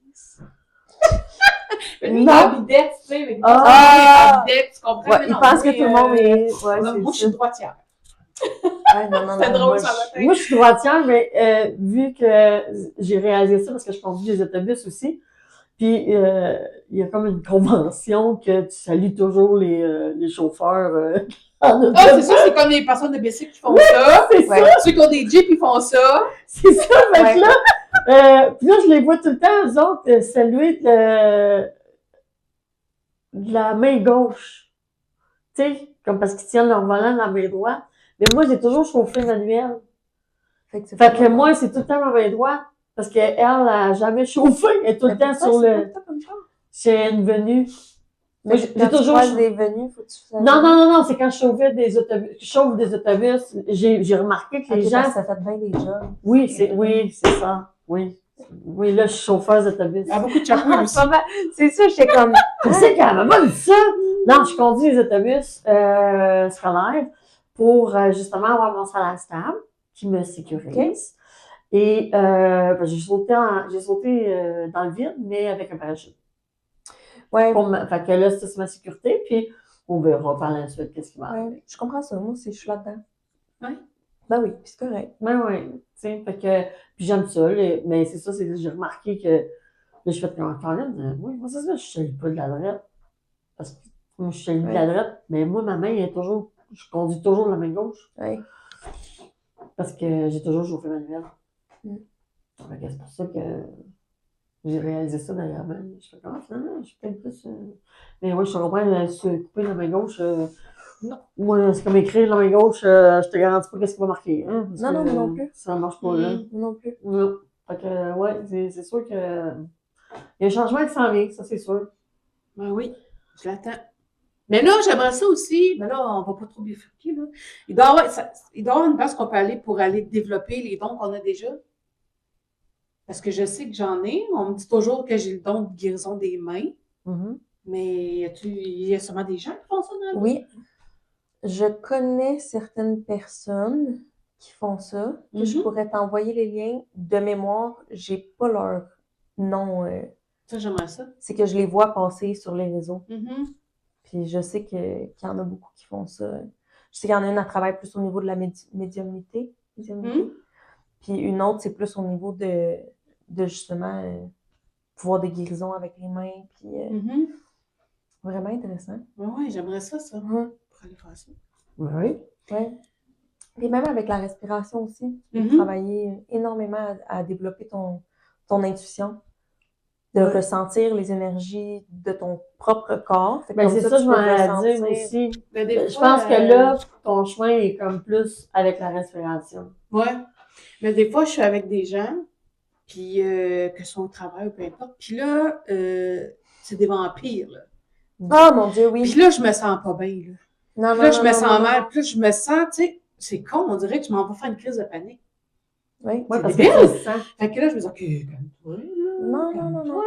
il Non. a la bidette, tu sais. Ah. Bidette, tu comprends? Ouais, mais il non, pense que moi, tout le monde est. Ouais, moi, c'est je suis droitière. Ouais, non, C'était drôle, moi, ça matin. Moi, je suis droitière, mais vu que j'ai réalisé ça parce que je conduis des autobus aussi, puis il y a comme une convention que tu salues toujours les chauffeurs en autobus. Ah, c'est ça, c'est comme les personnes de bicycle qui font ça. C'est Ouais. ça, Ceux qui ont des jeeps, ils font ça. c'est ça. Fait Ouais. que puis là, je les vois tout le temps, eux autres, saluer de la main gauche. Tu sais, comme parce qu'ils tiennent leur volant de la main droite. Mais moi, j'ai toujours chauffé manuel. Fait que, Fait que moi, c'est tout le temps ma main droite. Parce qu'elle, elle a jamais chauffé. Elle est tout le temps sur le. C'est une venue. Moi, j'ai toujours. des venues, faut que tu fasses. Non, c'est quand je chauffais des autobus. Je chauffe des autobus. J'ai remarqué que les gens. Ça fait bien des jobs. Oui, c'est ça. Oui. Oui, là, je suis chauffeur d'autobus. Il y a beaucoup de chapeaux Ah, aussi. c'est ça, j'étais comme. Tu sais qu'elle m'a pas dit ça. Non, je conduis les autobus scolaires pour justement avoir mon salaire stable qui me sécurise. Et j'ai sauté dans le vide, mais avec un parachute. Ouais, Fait que là, c'est ma sécurité, puis on verra par la suite qu'est-ce qui va arriver. ouais, je comprends ça. Moi aussi, je suis là-dedans. Ouais. Ben oui, puis c'est correct. Ouais, tu sais, fait que, puis j'aime ça, mais c'est ça, j'ai remarqué que, là, je fais comme Caroline, oui, moi, c'est ça, je ne pas de la droite. Parce que moi, je suis de la droite, mais moi, ma main est toujours, je conduis toujours la main gauche. Ouais. Parce que j'ai toujours chauffé manuel. Mm. Fait que c'est pour ça que j'ai réalisé ça d'ailleurs. Je fais comme, finalement, je suis peut-être plus. Mais oui, je comprends, se couper la main gauche. Non. Moi, c'est comme écrire la main gauche, je te garantis pas qu'est-ce qui va marquer. Hein, parce Non, que, moi non plus. Ça marche pas, là. Non plus. Non. Fait que, ouais, c'est sûr que. Il y a un changement qui s'en vient, ça, c'est sûr. Ben oui, je l'attends. Mais là, j'aimerais ça aussi. Mais là, on va pas trop bifurquer, là. Il doit y avoir une place qu'on peut aller pour aller développer les dons qu'on a déjà. Parce que je sais que j'en ai. On me dit toujours que j'ai le don de guérison des mains. Mm-hmm. Mais il y a sûrement des gens qui font ça dans la vie. Oui. Je connais certaines personnes qui font ça, que je pourrais t'envoyer les liens. De mémoire, j'ai pas leur nom. Ça, j'aimerais ça. C'est que je les vois passer sur les réseaux. Mm-hmm. Puis je sais qu'il y en a beaucoup qui font ça. Je sais qu'il y en a une à travaille plus au niveau de la médiumnité. Puis une autre, c'est plus au niveau de justement pouvoir des guérisons avec les mains. Puis vraiment intéressant. Oui, j'aimerais ça. Mhm. Pour aller faire ça. Oui. Ouais. Puis même avec la respiration aussi, tu peux Mhm. travailler énormément à développer ton intuition, de ressentir les énergies de ton propre corps. Fait que Ben, comme c'est ça, tu je peux m'en ai ressentir. dire aussi. Mais des Je fois, pense que là, ton chemin est comme plus avec la respiration. Ouais. Mais des fois, je suis avec des gens, puis que ce soit au travail ou peu importe. Puis là, c'est des vampires, là. Ah mon Dieu, oui. Puis là, je me sens pas bien, là. Non, Puis là, je me sens mal. Puis là, je me sens, tu sais, c'est con, on dirait que je m'en vais faire une crise de panique. Oui. Ouais, parce que débile. tu le sens. Fait que là, je me dis, OK, calme-toi, là. Non. Calme-toi.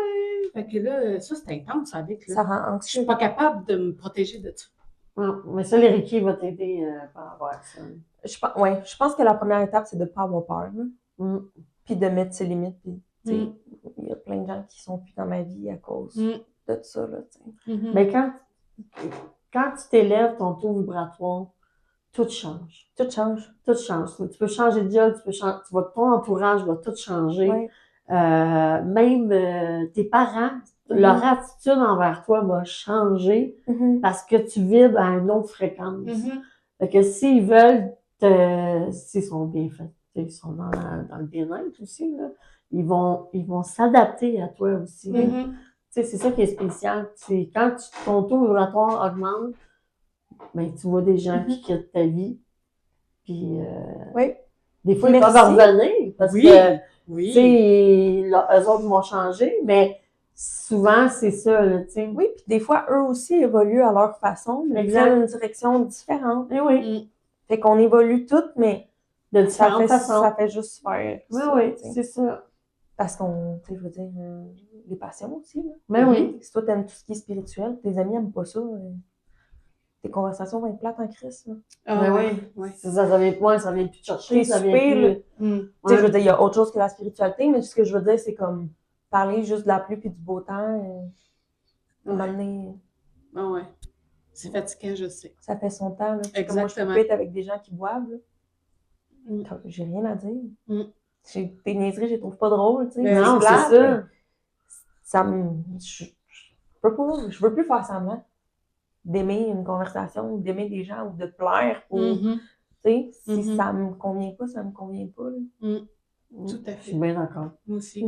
Fait que là, ça, c'est intense avec, là. Ça rend Je anxieux. suis pas capable de me protéger de ça. Non, mais ça, les Reiki va t'aider par rapport à ça. Je pense que la première étape, c'est de ne pas avoir peur. Là. Mm. Puis de mettre ses limites. Puis, tu sais, Mm. il y a plein de gens qui sont plus dans ma vie à cause Mm. de ça. Là, tu sais. Mhm. Mais quand tu t'élèves ton taux vibratoire, tout change. Tout change. Tout change. Tu peux changer de job, ton entourage va tout changer. Ouais. Même tes parents, leur attitude envers toi va changer Mhm. parce que tu vibres à une autre fréquence. Mhm. Fait que s'ils veulent, s'ils sont bien faits, ils sont dans le bien-être aussi, là, ils vont s'adapter à toi aussi. Mhm. Tu sais, c'est ça qui est spécial. C'est quand ton taux vibratoire augmente, ben, tu vois des gens qui quittent ta vie. Puis, Oui. des fois, ils Merci. peuvent revenir parce Oui. que, tu Oui. sais, eux autres vont changer, mais souvent, c'est ça, là, tu sais. Oui, puis des fois, eux aussi évoluent à leur façon, mais ils Exact. prennent une direction différente. Eh oui, Fait qu'on évolue toutes, mais de ça différentes façons. fait juste faire Oui, ça, oui, tu sais. c'est ça. Parce qu'on, tu sais, je veux dire, les passions aussi, là. Ben oui. Si toi, t'aimes tout ce qui est spirituel, tes amis aiment pas ça, tes conversations vont être plates en crise, là. Ah, Ben ouais, oui. ouais. Ça vient plus, ça vient plus te chercher, T'es ça vient souper, là. plus. Tu sais, je veux dire, il y a autre chose que la spiritualité, mais ce que je veux dire, c'est comme parler juste de la pluie puis du beau temps. À un moment donné, Ah ouais. C'est fatigant, je sais. ça fait son temps. Là. Tu sais, comme moi, je peux Exactement. plus être avec des gens qui boivent. Là. Mm. Comme, j'ai rien à dire. Mm. Tes niaiseries, je les trouve pas drôles. Tu sais. Ben Non, plate, c'est ça. Ça me. Je peux pas. Je veux plus faire semblant d'aimer une conversation ou d'aimer des gens ou de plaire pour. Mhm. Tu sais, si Mhm. ça me convient pas, ça me convient pas. Là. Tout à Je suis fait. bien d'accord. Moi aussi.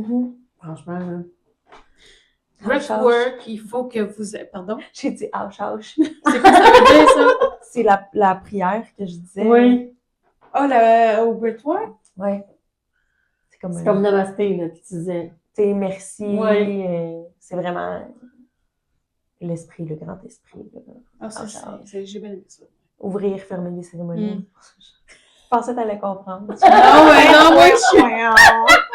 Franchement, là. Breathwork, il faut que vous... Pardon? J'ai dit ouch, ouch. C'est quoi ça veut dire, ça? C'est la prière que je disais. Oui. Ah, au breathwork? Ouais. C'est comme Namasté, là, que tu disais. Tu sais, merci. Ouais. C'est vraiment l'esprit, le grand esprit. Là. Ah, ça, j'ai bien aimé ça. Ouvrir, fermer les cérémonies. Je pensais que t'allais comprendre. Non, moi, je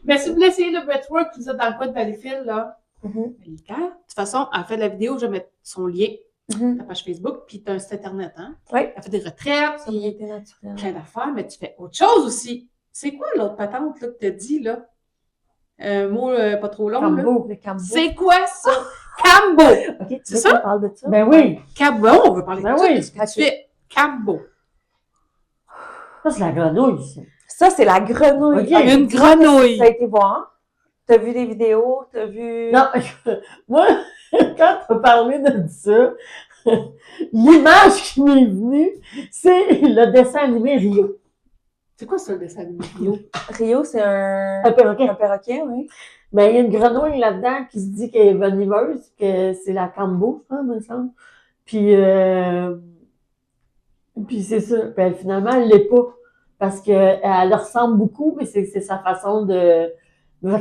Mais si vous voulez essayer le breathwork, vous êtes dans le coin de Valleyfield, là. Malika. De toute façon, elle fait la vidéo, je vais mettre son lien, ta page Facebook, puis tu as un site internet, hein? Oui. Elle fait des retraites, puis Sobriété naturelle. plein d'affaires, mais tu fais autre chose aussi. C'est quoi l'autre patente là, que tu as dit, là? Un mot pas trop long, là. Cambo. Le cambo. C'est quoi ça? Cambo! OK, tu C'est veux ça? qu'on parle de ça? Ben oui. Cambo, on veut parler Ben de oui. tout ce que tu fais. Cambo. Ça, c'est la grenouille, ça. Ça, c'est la grenouille. OK. Une grenouille. Tu as été voir. T'as vu des vidéos, t'as vu... Non, moi, quand tu as parlé de ça, l'image qui m'est venue, c'est le dessin animé Rio. C'est quoi ça, le dessin animé Rio? Rio, c'est un perroquet. un perroquet, oui. Ben, il y a une grenouille là-dedans qui se dit qu'elle est venimeuse, que c'est la cambo, ça, me semble. Puis c'est ça. Puis finalement, elle l'est pas. Parce qu'elle ressemble beaucoup, mais c'est sa façon de...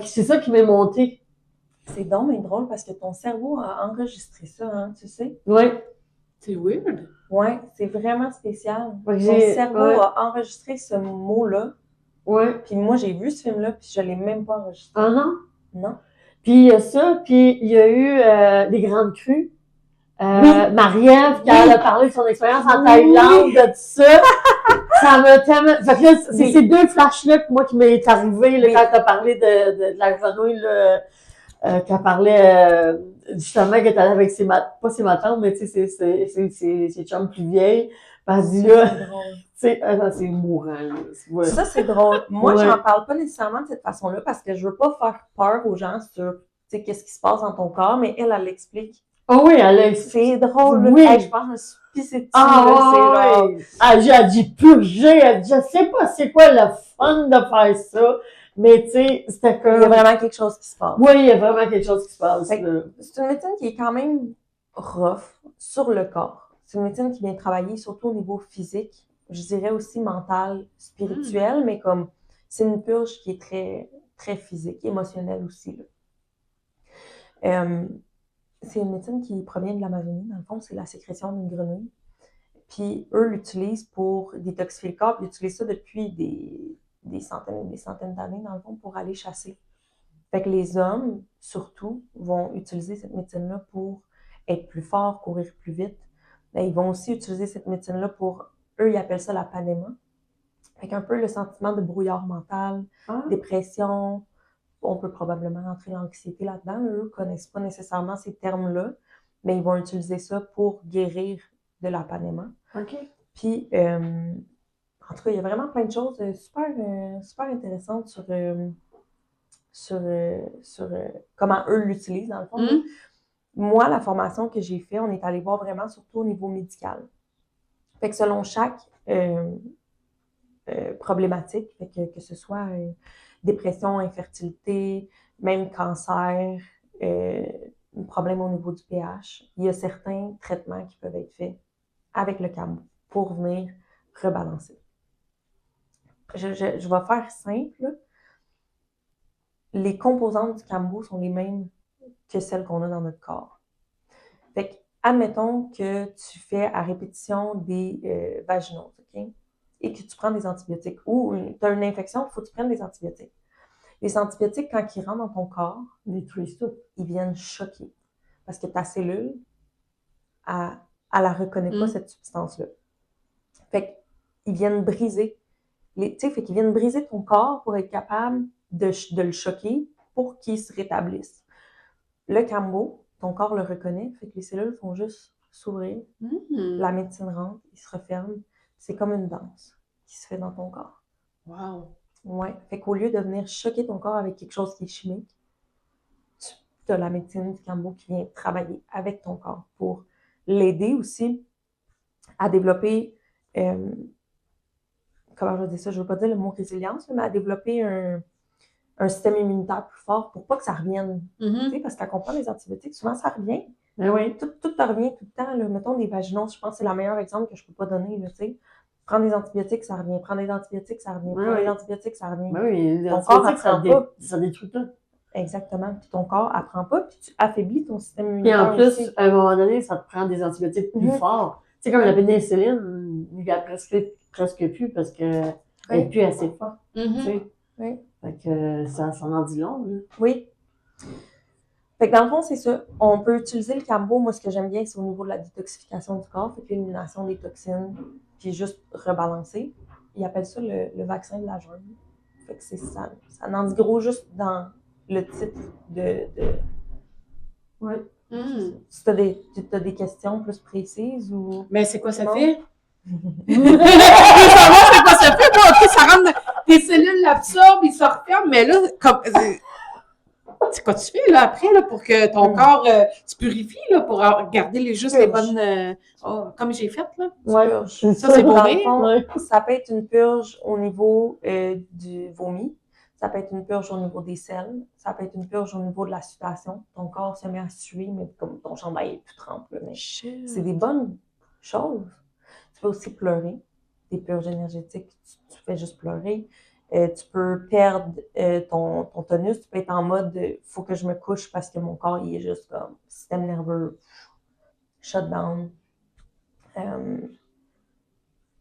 C'est ça qui m'est monté. C'est donc mais drôle parce que ton cerveau a enregistré ça, hein, tu sais. Oui. C'est weird. Ouais, c'est vraiment spécial. Fait que Ton j'ai- cerveau ouais. a enregistré ce mot-là. Oui. Puis moi, j'ai vu ce film-là, puis je l'ai même pas enregistré. Ah non? Non. Puis il y a ça, puis il y a eu des grandes crues. Oui. Marie-Ève, quand Oui. elle a parlé de son expérience en Oui. Thaïlande, de tout ça, ça m'a tellement... Fait que là, c'est ces deux flashs-là que moi qui m'est arrivé là, Oui. quand tu as parlé de la grenouille, là, qu'elle parlait justement qu'elle était avec pas ses matantes, mais tu sais, ses chums plus vieilles. Puis elle dit là, C'est drôle. tu sais, c'est mourant. Là. Ouais. Ça, c'est drôle. Moi, Ouais. j'en parle pas nécessairement de cette façon-là parce que je veux pas faire peur aux gens sur, tu sais, qu'est-ce qui se passe dans ton corps, mais elle l'explique. Ah oui, elle a C'est drôle. Oui. Hey, je pense que je me suis pissée dessus. Ah là, c'est genre... ouais! Elle dit purger, elle dit, je sais pas c'est quoi le fun de faire ça, mais tu sais, c'était Il y a comme... vraiment quelque chose qui se passe. Oui, il y a vraiment quelque chose qui se passe, Fait que- là. C'est une médecine qui est quand même rough sur le corps. C'est une médecine qui vient travailler surtout au niveau physique, je dirais aussi mental, spirituel, mais comme c'est une purge qui est très, très physique, émotionnelle aussi. Là. C'est une médecine qui provient de l'Amazonie, dans le fond, c'est la sécrétion d'une grenouille. Puis eux l'utilisent pour détoxifier le corps, puis ils utilisent ça depuis des centaines et des centaines d'années, dans le fond, pour aller chasser. Fait que les hommes, surtout, vont utiliser cette médecine-là pour être plus forts, courir plus vite. Mais ils vont aussi utiliser cette médecine-là pour, eux, ils appellent ça la panéma. Fait qu'un peu le sentiment de brouillard mental, dépression. On peut probablement rentrer l'anxiété là-dedans. Eux connaissent pas nécessairement ces termes-là, mais ils vont utiliser ça pour guérir de la panéma. OK. Puis, en tout cas, il y a vraiment plein de choses super intéressantes sur comment eux l'utilisent, dans le fond. Mm. Moi, la formation que j'ai faite, on est allé voir vraiment surtout au niveau médical. Fait que selon chaque problématique, fait que ce soit dépression, infertilité, même cancer, un problème au niveau du pH, il y a certains traitements qui peuvent être faits avec le cambo pour venir rebalancer. Je vais faire simple. les composantes du cambo sont les mêmes que celles qu'on a dans notre corps. Fait que, admettons que tu fais à répétition des vaginoses, OK? Et que tu prends des antibiotiques ou tu as une infection, il faut que tu prennes des antibiotiques. Les antibiotiques, quand ils rentrent dans ton corps, Ils détruisent tout. ils viennent choquer. Parce que ta cellule, elle la reconnaît pas, cette substance-là. Fait qu'ils viennent briser. Tu sais, fait qu'ils viennent briser ton corps pour être capable de le choquer pour qu'il se rétablisse. Le cambo, ton corps le reconnaît, fait que les cellules font juste s'ouvrir. La médecine rentre, il se referme. C'est comme une danse qui se fait dans ton corps. Wow. Ouais. Fait qu'au lieu de venir choquer ton corps avec quelque chose qui est chimique, tu as la médecine du cambo qui vient travailler avec ton corps pour l'aider aussi à développer, comment je vais dire ça, je ne veux pas dire le mot résilience, mais à développer un système immunitaire plus fort pour pas que ça revienne. Tu sais, parce que quand on prend les antibiotiques, souvent ça revient. Ben oui. Tout te revient tout le temps. Là. Mettons des vaginoses, je pense que c'est le meilleur exemple que je peux pas donner. Là, tu sais. Prendre des antibiotiques, ça revient. Prendre des antibiotiques, ça revient. Prendre des antibiotiques, ça revient. Ben oui, les Ton corps antibiotiques, apprend pas. ça détruit tout. Exactement. Puis ton corps apprend pas, puis tu affaiblis ton système Puis immunitaire en plus, aussi. à un moment donné, ça te prend des antibiotiques plus forts. Tu sais, comme la pénicilline, il y a presque plus parce qu'elle n'est plus assez forte. Tu sais. Oui. Fait que ça en dit long. Là. Oui. Fait que dans le fond, c'est ça. On peut utiliser le cambo. Moi, ce que j'aime bien, c'est au niveau de la détoxification du corps, fait que l'élimination des toxines, puis juste rebalancer. Ils appellent ça le vaccin de la jungle. Fait que c'est ça. Ça en dit gros juste dans le titre de... Oui. Si t'as des questions plus précises ou... Mais c'est quoi ça Non. fait? Je veux savoir c'est quoi ça fait. Bon, ok, ça rentre dans tes cellules l'absorbent, ils se referment, mais là, comme... C'est quoi tu fais là après là, pour que ton corps se purifie là, pour garder juste les bonnes. Comme j'ai fait là. Ouais. Ça, c'est Dans bon. le fond, Ouais. ça peut être une purge au niveau du vomi. Ça peut être une purge au niveau des selles. Ça peut être une purge au niveau de la sudation. Ton corps se met à suer, mais comme ton chandail est tout trempé. Mais c'est des bonnes choses. Tu peux aussi pleurer. Des purges énergétiques, tu fais juste pleurer. Tu peux perdre ton tonus. Tu peux être en mode faut que je me couche parce que mon corps il est juste comme système nerveux, shutdown. Je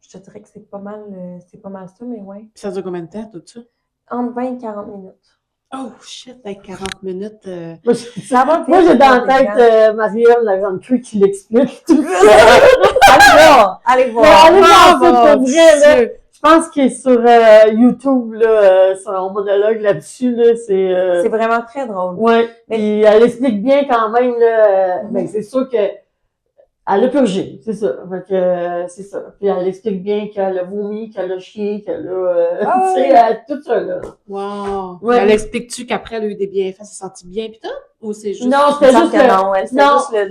te dirais que c'est pas mal ça, mais ouais. Puis ça dure combien de temps tout ça? Entre 20 et 40 minutes. Oh shit, avec 40 minutes. Ça va Moi, j'ai dans la tête Marielle, la grande queue qui l'explique tout ça. Allez Mais voir. allez voir, mon c'est pour vrai, là. Dieu. Je pense qu'il est sur YouTube, là, son monologue là-dessus, là, C'est vraiment très drôle. ouais. Puis elle explique bien quand même, là. Ben, c'est sûr que elle a purgé, c'est ça. Fait que, c'est ça. Puis elle explique bien qu'elle a vomi, qu'elle a chié, qu'elle a, tu sais, tout ça, là. Wow. Ouais. Elle explique-tu qu'après elle a eu des bienfaits, elle s'est sentie bien pis tout? Ou c'est juste. Non, Il c'était me semble juste que le, non, elle, c'était non, juste le-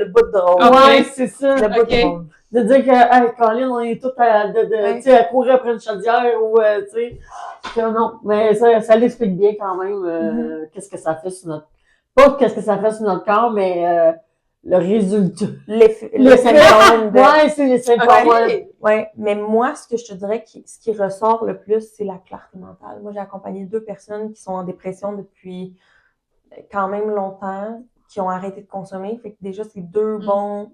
le bout de drôle. Ok. ouais, c'est ça. Le bout Ok. de drôle. De dire que, hey, Colin, on est tous tu sais, à courir après une chaudière ou, tu sais. Que non, mais ça l'explique bien quand même, qu'est-ce que ça fait sur notre, pas qu'est-ce que ça fait sur notre corps, mais, le résultat. Le symptôme de... Ouais, c'est les symptômes. Ok. Ouais, mais moi, ce que je te dirais, ce qui ressort le plus, c'est la clarté mentale. Moi, j'ai accompagné 2 personnes qui sont en dépression depuis quand même longtemps, qui ont arrêté de consommer. Fait que déjà, c'est 2 bonnes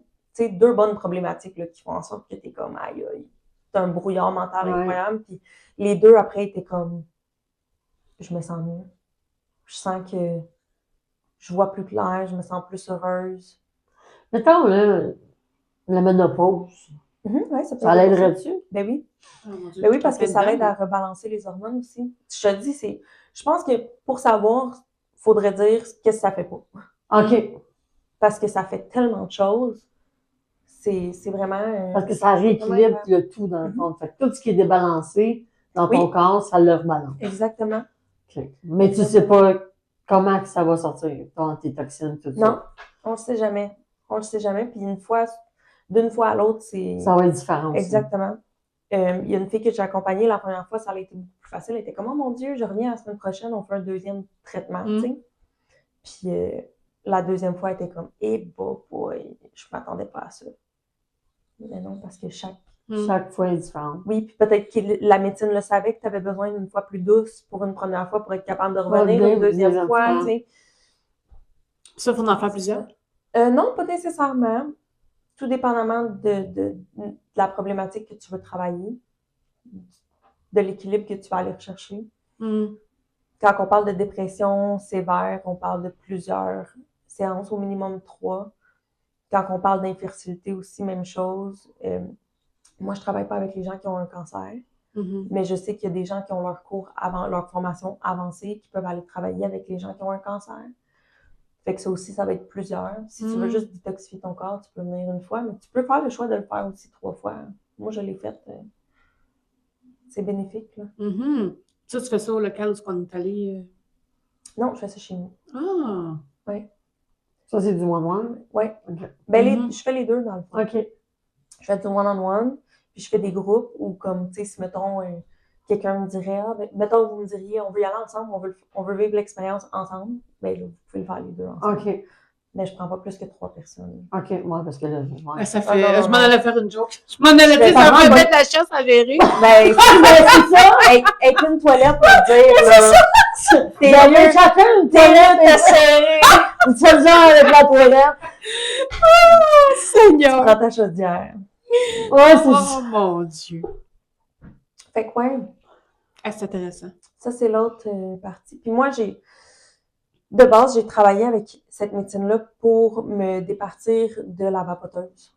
problématiques là, qui font en sorte que t'es comme, aïe, aïe, t'as un brouillard mental incroyable. Puis les 2, après, étaient comme, je me sens mieux. Je sens que je vois plus clair, je me sens plus heureuse. Mettons, là, la ménopause. Ouais, ça peut Ça être l'aiderait-tu? Ben oui. Oh, mon Dieu, Ben oui, je parce que suis ça dedans, aide à rebalancer les hormones aussi. Je te dis, je pense que pour savoir, faudrait dire qu'est-ce que ça fait pas. OK. Parce que ça fait tellement de choses. C'est vraiment... Parce que ça rééquilibre le tout, dans le fond. Fait que tout ce qui est débalancé dans ton corps, ça le rebalance. Exactement. OK. Mais tu sais pas comment que ça va sortir, tes toxines, tout ça. Non, on le sait jamais. On le sait jamais. Puis d'une fois à l'autre, c'est... Ça va être différent aussi. Exactement. Il y a une fille que j'ai accompagnée la première fois, ça a été beaucoup plus facile. Elle était comme, oh mon Dieu, je reviens la semaine prochaine, on fait un 2e traitement, tu sais. Puis la 2e fois, elle était comme, boy, je m'attendais pas à ça. Mais non, parce que chaque Chaque fois est différente. Oui, puis peut-être que la médecine le savait que tu avais besoin d'une fois plus douce pour une première fois pour être capable de revenir une deuxième fois, tu sais. Ça, il faut en faire plusieurs? Non, pas nécessairement. Tout dépendamment de la problématique que tu veux travailler, de l'équilibre que tu vas aller rechercher. Quand on parle de dépression sévère, on parle de plusieurs séances, au minimum 3. Quand on parle d'infertilité aussi, même chose. Moi, je travaille pas avec les gens qui ont un cancer, mais je sais qu'il y a des gens qui ont leur cours avant, leur formation avancée, qui peuvent aller travailler avec les gens qui ont un cancer. Fait que ça aussi, ça va être plusieurs. Si tu veux juste détoxifier ton corps, tu peux venir une fois, mais tu peux faire le choix de le faire aussi 3 fois. Moi, je l'ai fait. C'est bénéfique, là. Ça, tu fais ça au local où on est allé? Non, je fais ça chez nous. Ah! Oui. Ça, c'est du one-one? Oui. OK. Ben, je fais les deux, dans le fond. OK. Je fais du one-on-one, puis je fais des groupes où, comme, tu sais, si, mettons, quelqu'un me dirait, ah, ben, mettons, vous me diriez, on veut y aller ensemble, on veut vivre l'expérience ensemble, ben là, vous pouvez le faire les deux ensemble. OK. Mais je prends pas plus que 3 personnes. OK, moi, parce que là, ouais. Ça fait... non, je m'en non. allais faire une joke. Je m'en allais dire, pas ça va grave, mettre la chasse à gérer. Ben, c'est ça, avec une toilette pour dire, là, Vous avez chacun une toilette serrée. Tu fais le genre avec la toilette. tu Seigneur! prends ta chaudière. Ouais, c'est Oh mon Dieu! Fait que, ouais, Ah, c'est intéressant. ça, c'est l'autre partie. Puis moi, de base, j'ai travaillé avec cette médecine-là pour me départir de la vapoteuse.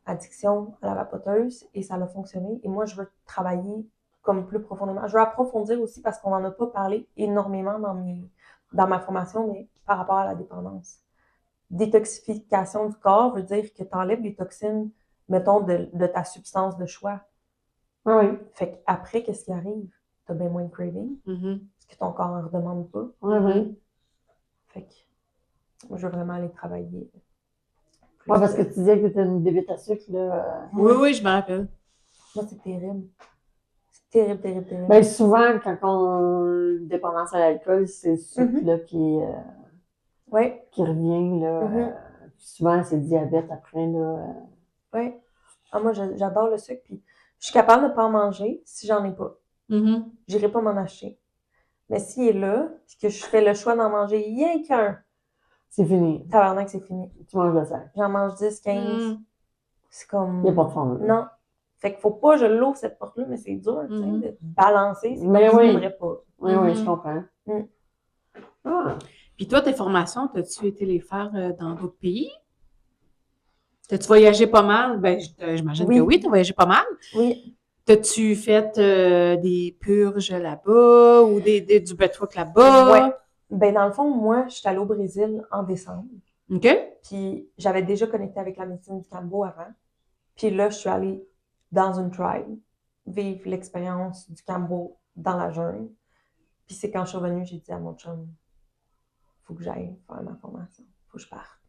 Addiction à la vapoteuse, et ça a fonctionné. Et moi, je veux travailler comme plus profondément. Je veux approfondir aussi parce qu'on n'en a pas parlé énormément dans ma formation, mais par rapport à la dépendance. Détoxification du corps veut dire que tu enlèves les toxines, mettons, de ta substance de choix. Oui. Fait qu'après, qu'est-ce qui arrive? Tu as bien moins de craving, parce que ton corps en redemande pas. Oui. Fait que moi, je veux vraiment aller travailler. Ouais, parce que tu disais que tu étais une bébête à sucre, là. Oui, je me rappelle. Moi, c'est terrible. C'est terrible, terrible, terrible. Ben, souvent, quand on dépendance à l'alcool, c'est le sucre, là, qui revient, là. Souvent, c'est le diabète après, là. Oui. Ah, moi, j'adore le sucre, puis je suis capable de ne pas en manger si j'en ai pas. J'irai pas m'en acheter. Mais s'il est là, puis que je fais le choix d'en manger rien qu'un, c'est fini. tabarnak, c'est fini. Tu manges le sac. J'en mange 10, 15. C'est comme... Il n'y a pas de fond. Non. Fait qu'il faut pas que je l'ouvre cette porte-là, mais c'est dur, tu sais, de balancer. C'est Mais comme oui. je voudrais pas. Oui, je comprends. Ah. Puis toi, tes formations, as-tu été les faire dans d'autres pays? T'as-tu voyagé pas mal? Ben, j'imagine que oui, t'as voyagé pas mal. Oui. T'as-tu fait des purges là-bas ou du breathwork là-bas? Ouais. Ben, dans le fond, moi, je suis allée au Brésil en décembre. OK. Puis j'avais déjà connecté avec la médecine du Cambo avant. Puis là, je suis allée dans une tribe, vivre l'expérience du Cambo dans la jungle. Puis c'est quand je suis revenue, j'ai dit à mon chum, faut que j'aille faire ma formation, faut que je parte.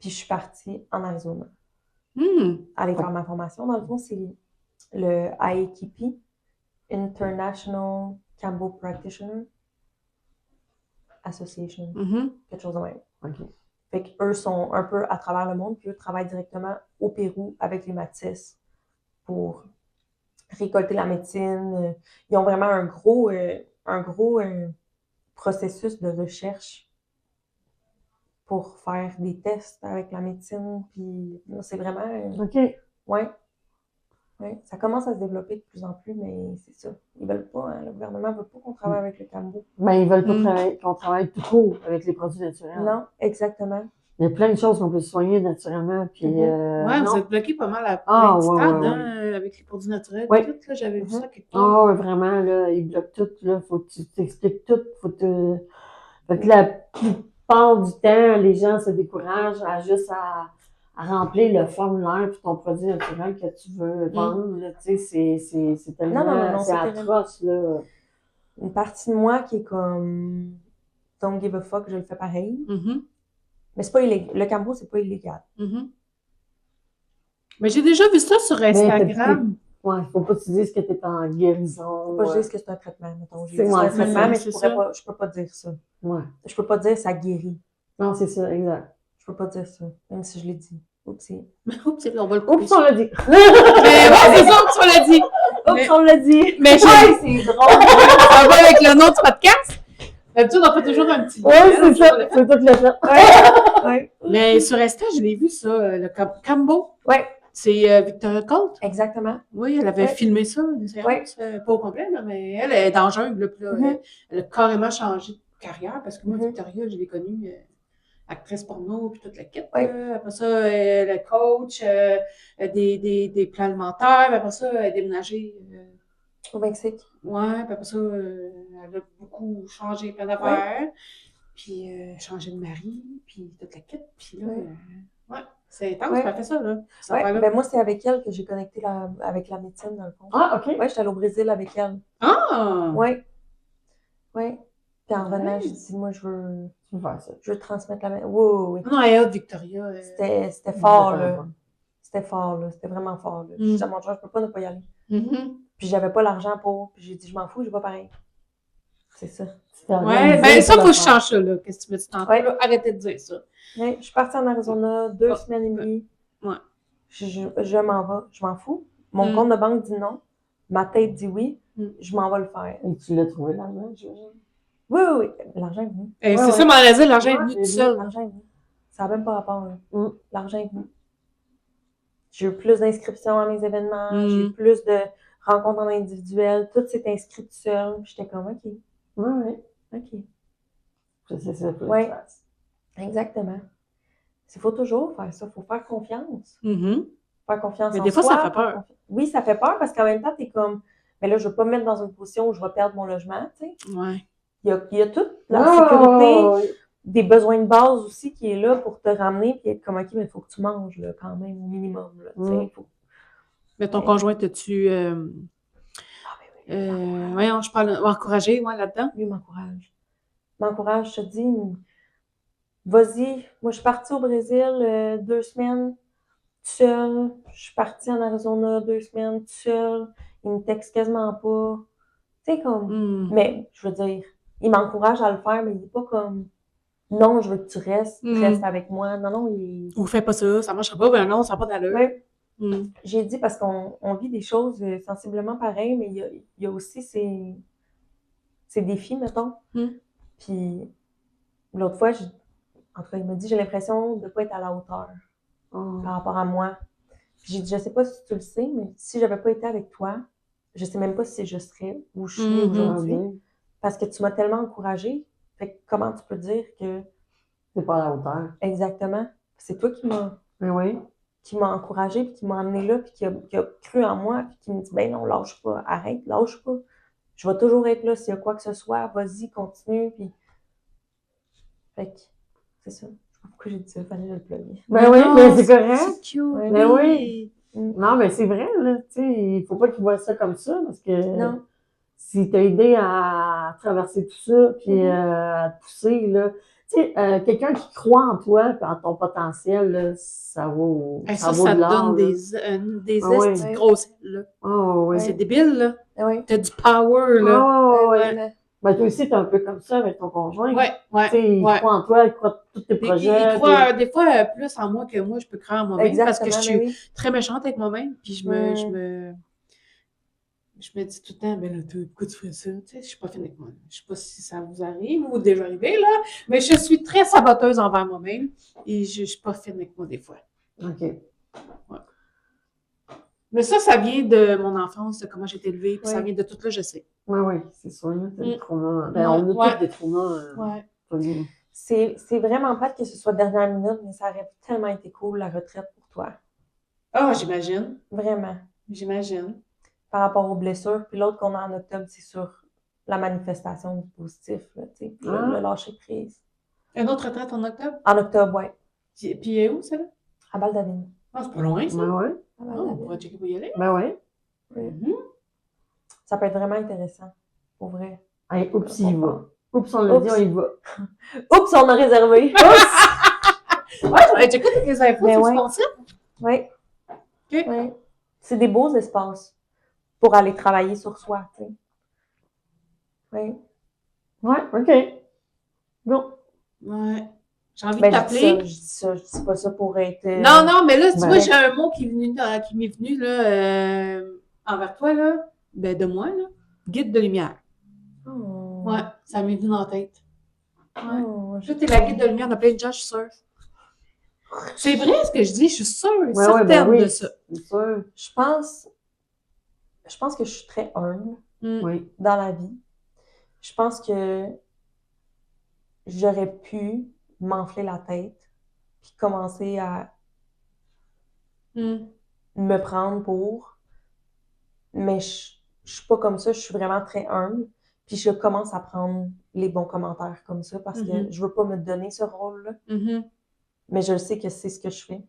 Puis je suis partie en Arizona, aller faire ma formation. Dans le fond, c'est le IAKP, International Cambo Practitioner Association, quelque chose de même. OK. Fait qu'eux sont un peu à travers le monde, puis eux travaillent directement au Pérou avec les Matis pour récolter la médecine. Ils ont vraiment un gros processus de recherche pour faire des tests avec la médecine, puis c'est vraiment... OK. Ouais. Ça commence à se développer de plus en plus, mais c'est ça. Ils veulent pas, hein, le gouvernement veut pas qu'on travaille avec le Cambo. Mais ils veulent pas qu'on travaille tout court avec les produits naturels. Non, exactement. Il y a plein de choses qu'on peut soigner naturellement, puis... ouais, vous non. êtes bloqué pas mal à Ah, plein de stades, ouais. hein, avec les produits naturels. Ouais. Tout, là, j'avais vu ça quelque part. Ah, ouais, vraiment, là, ils bloquent tout, là. Faut que tu t'expliques tout, Fait que la plupart du temps, les gens se découragent à juste à remplir le formulaire pour ton produit naturel que tu veux vendre, là. Tu sais, c'est tellement... Non, c'est atroce, là. Une partie de moi qui est comme... Don't give a fuck, je le fais pareil. Mais c'est pas illégal. Le Cambo, c'est pas illégal. Mais j'ai déjà vu ça sur Instagram. Ouais, faut pas que tu dises que t'es en guérison. Faut pas que je dise que c'est un traitement, mettons. C'est C'est un ça, traitement, mais c'est je peux pas dire ça. Ouais. Je peux pas dire ça guérit. Non, c'est ça, exact. Je peux pas dire ça, même si je l'ai dit. Oupsie. Oups, on va le couper. Oups, on l'a dit. Mais ouais, c'est ça, tu l'as dit. Oups, on l'a dit! Mais je Ouais, c'est drôle! on va avec le nom du podcast. D'habitude, on fait toujours un petit. Oui, c'est ça. C'est tout le fait. Ouais, Mais sur Insta, je l'ai vu, ça, le Cambo. ouais, C'est Victoria Colt. exactement. Oui, elle avait Ouais. filmé ça, une séance, pas au complet, là, mais elle est dans le jungle, là, puis là, elle a carrément changé de carrière, parce que moi, Victoria, je l'ai connue actrice porno, puis toute la kit. Ouais. Après ça, elle est coach, des plans alimentaires, puis après ça, elle a déménagé. Au Mexique. Ouais, puis après ça, elle a beaucoup changé plein d'affaires, puis changé de mari, puis toute la kit, puis là, ouais, c'est intense, Ouais. elle a fait ça, là. cette Ouais, affaire-là. ben moi, c'est avec elle que j'ai connecté avec la médecine, dans le fond. Ah, OK. Ouais, j'étais allée au Brésil avec elle. Ah! Ouais. Ouais. Puis en revenant, Ouais. j'ai dit, moi, je veux Tu veux faire ça. transmettre la médecine. Oui. Non, elle est haute, Victoria. C'était fort, D'accord, là. ouais. C'était fort, là. C'était vraiment fort, là. Mm. Je disais à mon chum, je peux pas ne pas y aller. Mhm. Puis j'avais pas l'argent pour. Puis j'ai dit, je m'en fous, je vais pas pareil. C'est ça. Ouais, ben ça, faut que je change ça, là. Qu'est-ce que tu me dis tantôt, Ouais. là? Arrêtez de dire ça. Ouais, je suis partie en Arizona 2 semaines et demie. Ouais. Je m'en vais. Je m'en fous. Mon Mm. compte de banque dit non. Ma tête dit oui. Mm. Je m'en vais le faire. Et tu l'as trouvé l'argent, j'imagine? Oui. L'argent est venu. Eh, Ouais, c'est ouais. ça, m'en dire, l'argent est Ouais, venu tout j'ai seul. L'argent est venu. Ça n'a même pas rapport, là. Mm. L'argent est venu. J'ai eu plus d'inscriptions à mes événements. Mm. J'ai eu plus de rencontres en individuel. Tout s'est inscrit tout seul. Puis j'étais comme, OK. Oui. OK. C'est ça, faut Ouais. que tu fasses. Exactement. Il faut toujours faire ça. Il faut faire confiance. Mhm. Faire confiance Mais en des fois, soi, ça fait peur. faire confi- Oui, ça fait peur parce qu'en même temps, t'es comme, mais là, je veux pas me mettre dans une position où je vais perdre mon logement, tu sais. Ouais. Il y a toute la Ah, sécurité, des besoins de base aussi qui est là pour te ramener puis être comme, OK, mais il faut que tu manges, là, quand même, au minimum, là, tu sais. Faut... Mais ton conjoint, t'as-tu. Voyons, je parle. Encouragé, ouais, là-dedans. Lui, il m'encourage. Il m'encourage, je te dis, vas-y. Moi, je suis partie au Brésil 2 semaines, toute seule. Je suis partie en Arizona 2 semaines, toute seule. Il me texte quasiment pas. Tu sais, comme... Mm. Mais, je veux dire, il m'encourage à le faire, mais il n'est pas comme, non, je veux que tu restes, reste avec moi. Non, il... Ou fais pas ça, ça marchera pas, ben non, ça n'a pas d'allure. Ouais. Mm. J'ai dit parce qu'on vit des choses sensiblement pareilles, mais il y a aussi ces défis, mettons. Mm. Puis, l'autre fois, en tout cas, il m'a dit, j'ai l'impression de ne pas être à la hauteur par rapport à moi. Puis j'ai dit, je sais pas si tu le sais, mais si j'avais pas été avec toi, je sais même pas si je serais où je suis aujourd'hui. Parce que tu m'as tellement encouragée. Fait que comment tu peux dire que... C'est pas à la hauteur. Exactement. C'est toi Oui. qui m'a encouragée, puis qui m'a amenée là, puis qui a cru en moi, puis qui me dit, ben non, lâche pas, arrête, lâche pas. Je vais toujours être là s'il y a quoi que ce soit, vas-y, continue, puis... Fait que, c'est ça. Je sais pas pourquoi j'ai dit ça, fallait le plugger. Ben oui, mais c'est correct. C'est cute. Ouais. Ben oui. Mm. Non, mais c'est vrai, là, tu sais, il faut pas qu'ils voient ça comme ça, parce que Non. si t'as aidé à traverser tout ça, puis à te pousser, là, tu sais, quelqu'un qui croit en toi, puis en ton potentiel, là, ça vaut, Et ça ça, vaut ça de te l'or, donne là. des Ah ouais. estis de grosses, là. Oh, oui. C'est débile, là. Ah oui. T'as du power, là. Oh, ouais. Ouais. Ben, toi aussi, t'es un peu comme ça avec ton conjoint. Ouais, Tu sais, il ouais. croit en toi, il croit en tous tes Il projets. croit des fois plus en moi que moi, je peux croire en moi-même. Exactement, Parce que je ben suis oui. très méchante avec moi-même. Puis je me dis tout le temps, ben là, pourquoi tu fais ça? Tu sais, je suis pas fine avec moi. Je sais pas si ça vous arrive ou déjà arrivé, là, mais je suis très saboteuse envers moi-même et je suis pas fine avec moi des fois. OK. Mais ça vient de mon enfance, de comment j'ai été élevée, puis ça Oui. vient de tout là, je sais. Oui, c'est sûr. Là, t'as des Mm. traumas. Ben, Ouais, on a ouais. tous des traumas. Ouais. Connus. C'est vraiment pas que ce soit dernière minute, mais ça aurait tellement été cool, la retraite pour toi. Ah, j'imagine. Vraiment. J'imagine. Par rapport aux blessures. Puis l'autre qu'on a en octobre, c'est sur la manifestation du positif, là, tu sais, le lâcher prise. Un autre retraite en octobre? En octobre, ouais. Puis il est où, ça, là? À Val-d'Avin. Ah, c'est pas loin, ça. Ben, ouais. À Ah, on Val-d'Avin. pourrait checker pour y aller. Ben, ouais. Mhm. Ça peut être vraiment intéressant, pour vrai. Hey, oups, il y va. Oups, on l'a dit, on y va. Oups, on a réservé! Ouais, j'aurais checké toutes les infos Mais sur ouais. ton site. Oui. OK. Ouais. C'est des beaux espaces pour aller travailler sur soi, tu sais. Oui. Ouais, OK. Bon. Ouais. J'ai envie Ben, de t'appeler. je dis pas ça pour être... Non, mais là, tu Ben. vois, j'ai un mot qui m'est venu là, envers toi, là, ben, de moi, là. Guide de lumière. Oh. Ouais, ça m'est venu dans la tête. Ouais. Oh, Toi, t'es la guide de lumière de plein de gens, je suis sûre. C'est vrai ce que je dis, je suis sûre, certaine ben oui, de ça. c'est sûr. Je pense que je suis très humble Oui. dans la vie. Je pense que j'aurais pu m'enfler la tête puis commencer à Mm. me prendre pour, mais je suis pas comme ça, je suis vraiment très humble. Puis je commence à prendre les bons commentaires comme ça parce que je veux pas me donner ce rôle-là, Mhm. mais je sais que c'est ce que je fais.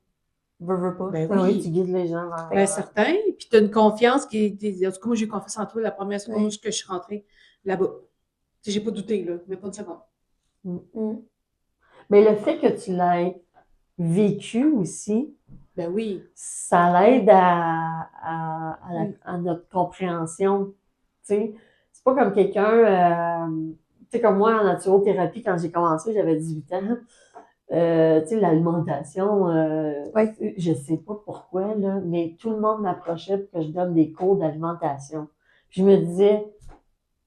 Veux pas. Ben Oui, oui. tu guides les gens vers... Ben, certain. Puis tu as une confiance qui est. En tout cas, moi, j'ai confiance en toi la première seconde Oui. que je suis rentrée là-bas. Tu sais, j'ai pas douté, là, mais pas une seconde. Mm. Mais le fait que tu l'aies vécu aussi, Ben oui. ça l'aide à notre compréhension. Tu sais, c'est pas comme quelqu'un, tu sais, comme moi en naturothérapie, quand j'ai commencé, j'avais 18 ans. Tu sais, l'alimentation, Ouais. je sais pas pourquoi, là, mais tout le monde m'approchait pour que je donne des cours d'alimentation. Puis je me disais,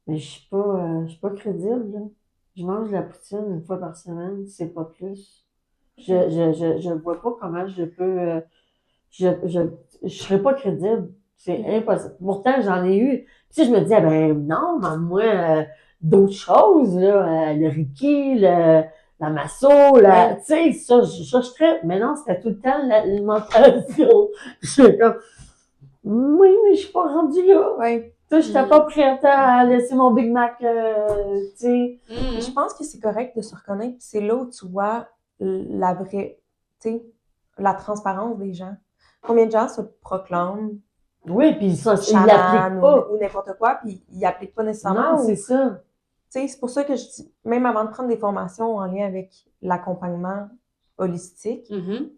mais je suis pas crédible, là. Je mange de la poutine une fois par semaine, c'est pas plus. Je vois pas comment je peux, je serais pas crédible. C'est impossible. Pourtant, j'en ai eu. Puis je me disais, ben non, mais moi, d'autres choses, là, le Reiki, la masso, tu sais, ça, je serais. Mais non, c'était tout le temps l'alimentation. Je suis comme, oui, mais je suis pas rendue là. Ouais. Tu sais, j'étais pas prête à laisser mon Big Mac, tu sais. Mhm. Je pense que c'est correct de se reconnaître. C'est là où tu vois la vraie, tu sais, la transparence des gens. Combien de gens se proclament Oui, puis ça, ils chaman l'appliquent pas. ou n'importe quoi, puis ils n'appliquent pas nécessairement. Non, c'est ça. Tu sais, c'est pour ça que je dis, même avant de prendre des formations en lien avec l'accompagnement holistique, Mhm.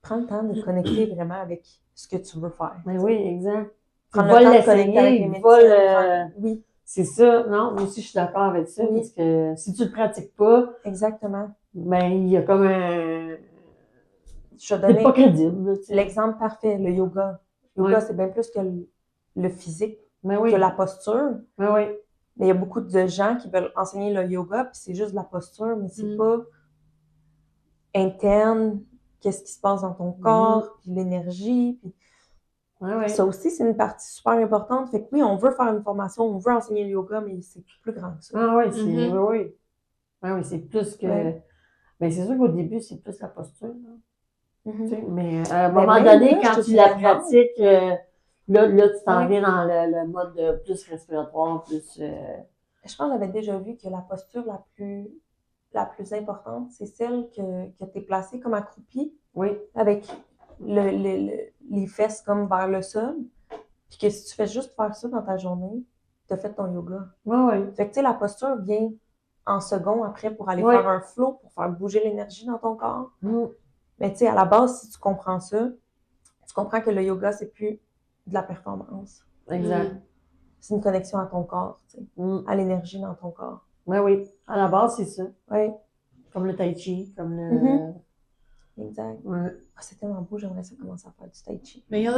prends le temps de te connecter vraiment avec ce que tu veux faire. Mais oui, exact. Prends Ils le veulent temps de connecter avec l'essayer, les ils veulent, médecins. Oui, c'est ça. Non, moi aussi, je suis d'accord avec ça, Oui. parce que si tu le pratiques pas, exactement. ben, il y a comme un... Je vais T'es donner pas crédible, là, tu sais. l'exemple parfait, le yoga. Le yoga, c'est bien plus que le physique, Ben oui, que la posture. ben oui. Mais il y a beaucoup de gens qui veulent enseigner le yoga, puis c'est juste de la posture, mais c'est pas interne, qu'est-ce qui se passe dans ton corps, puis l'énergie. Puis Ouais, ouais. ça aussi, c'est une partie super importante. Fait que oui, on veut faire une formation, on veut enseigner le yoga, mais c'est plus grand que ça. Ah oui, c'est... Mhm. Oui, oui. Ah oui, c'est plus que... Ouais. Ben, c'est sûr qu'au début, c'est plus la posture, là. Mhm. Tu sais, mais à un Ben, moment même donné, là, quand je te tu la dirais non. pratiques, là, tu t'en Ouais. viens dans le mode plus respiratoire, plus... Je pense que j'avais déjà vu que la posture la plus importante, c'est celle que tu es placée comme accroupi, Oui, avec les fesses comme vers le sol. Puis que si tu fais juste faire ça dans ta journée, tu as fait ton yoga. oui, oui. Fait que tu sais, la posture vient en second après pour aller Oui. faire un flow, pour faire bouger l'énergie dans ton corps. Mm. Mais tu sais, à la base, si tu comprends ça, tu comprends que le yoga, c'est plus de la performance. Exact. C'est une connexion à ton corps, tu sais, Mm. à l'énergie dans ton corps. Oui, oui. À la base, c'est ça. Oui, Comme le tai chi, comme le... Mhm. exact. Ouais. Ah, c'est tellement beau, j'aimerais ça commencer à faire du tai chi. Mais il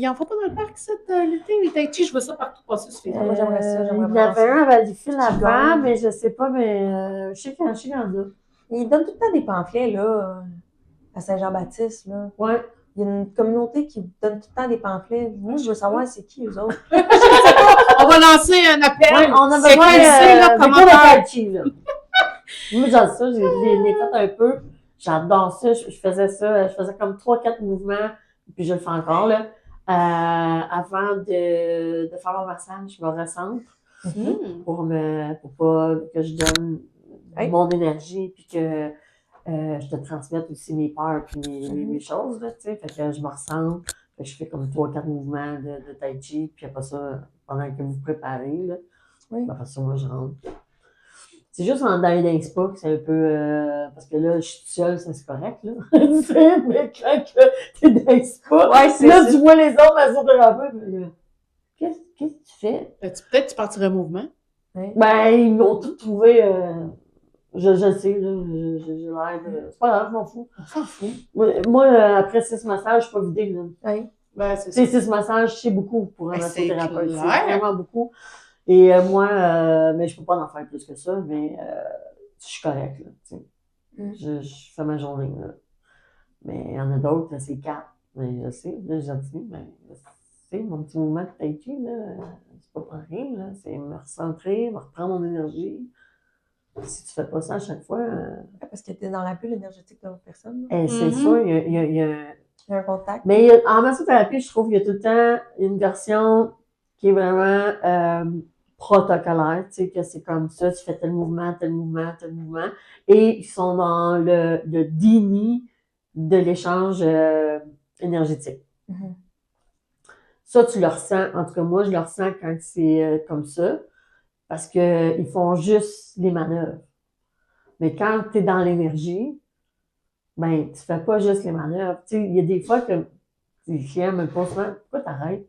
en faut pas dans le parc, ça, l'été, les tai chi, je vois ça partout passer sur Facebook. Moi, j'aimerais ça, j'aimerais Il y en avait vraiment un à Valleyfield Qigong. avant, mais je sais pas, mais je sais qu'il y en a. Ils donnent tout le temps des pamphlets, là, à Saint-Jean-Baptiste, là. Ouais. Il y a une communauté qui donne tout le temps des pamphlets. Moi, je veux savoir c'est qui, eux autres. On va lancer un appel. Ouais, on a C'est besoin quoi, c'est, là, des cours de commentaire. tai chi, là. Moi, j'adore ça, je l'ai fait un peu. J'adore ça, je faisais ça, je faisais comme 3-4 mouvements, puis je le fais encore, là. Avant de faire mon massage, je me recentre pour pas que je donne Hey. mon énergie, puis que je te transmette aussi mes peurs puis mes choses, là, tu sais. Fait que je me recentre, fait que je fais comme 3-4 mouvements de tai chi, puis après ça, pendant que vous vous préparez, là, Oui. après ça, moi, je rentre. C'est juste dans les spas que c'est un peu... parce que là, je suis toute seule, ça, c'est correct, là. Tu sais, mais quand t'es dans les spas, Ouais, c'est là, ça. tu vois les autres massothérapeutes, mais qu'est-ce que tu fais? Peut-être tu partirais un mouvement. Oui. Ben, ils m'ont tout trouvé... Je sais, là, j'ai l'air de... C'est pas grave, je m'en fous. On s'en fout. Moi, après 6 massages, je suis pas vidée, là. Oui. Ben, c'est Tu ça. sais, 6 massages, c'est beaucoup pour un Ben, c'est massothérapeute. C'est clair. vraiment beaucoup. Et moi, mais je peux pas en faire plus que ça, mais je suis correcte, là, tu sais. Je fais ma journée, là. Mais il y en a d'autres, là, c'est 4. Mais je sais, là, j'ai dit, mais c'est mon petit mouvement de tai chi, là, c'est pas pour rien, là. C'est me recentrer, me reprendre mon énergie. Si tu fais pas ça à chaque fois, Parce que t'es dans la bulle énergétique de l'autre personne. c'est Mhm. sûr, il y a Il y a un contact. mais en massothérapie, je trouve qu'il y a tout le temps une version qui est vraiment protocolaire, tu sais, que c'est comme ça, tu fais tel mouvement, tel mouvement, tel mouvement. Et ils sont dans le déni de l'échange énergétique. Mhm. Ça, tu le ressens. En tout cas, moi, je le ressens quand c'est comme ça, parce qu'ils font juste les manœuvres. Mais quand tu es dans l'énergie, ben, tu fais pas juste les manœuvres. Tu sais, il y a des fois que les clients me posent souvent, pourquoi t'arrêtes?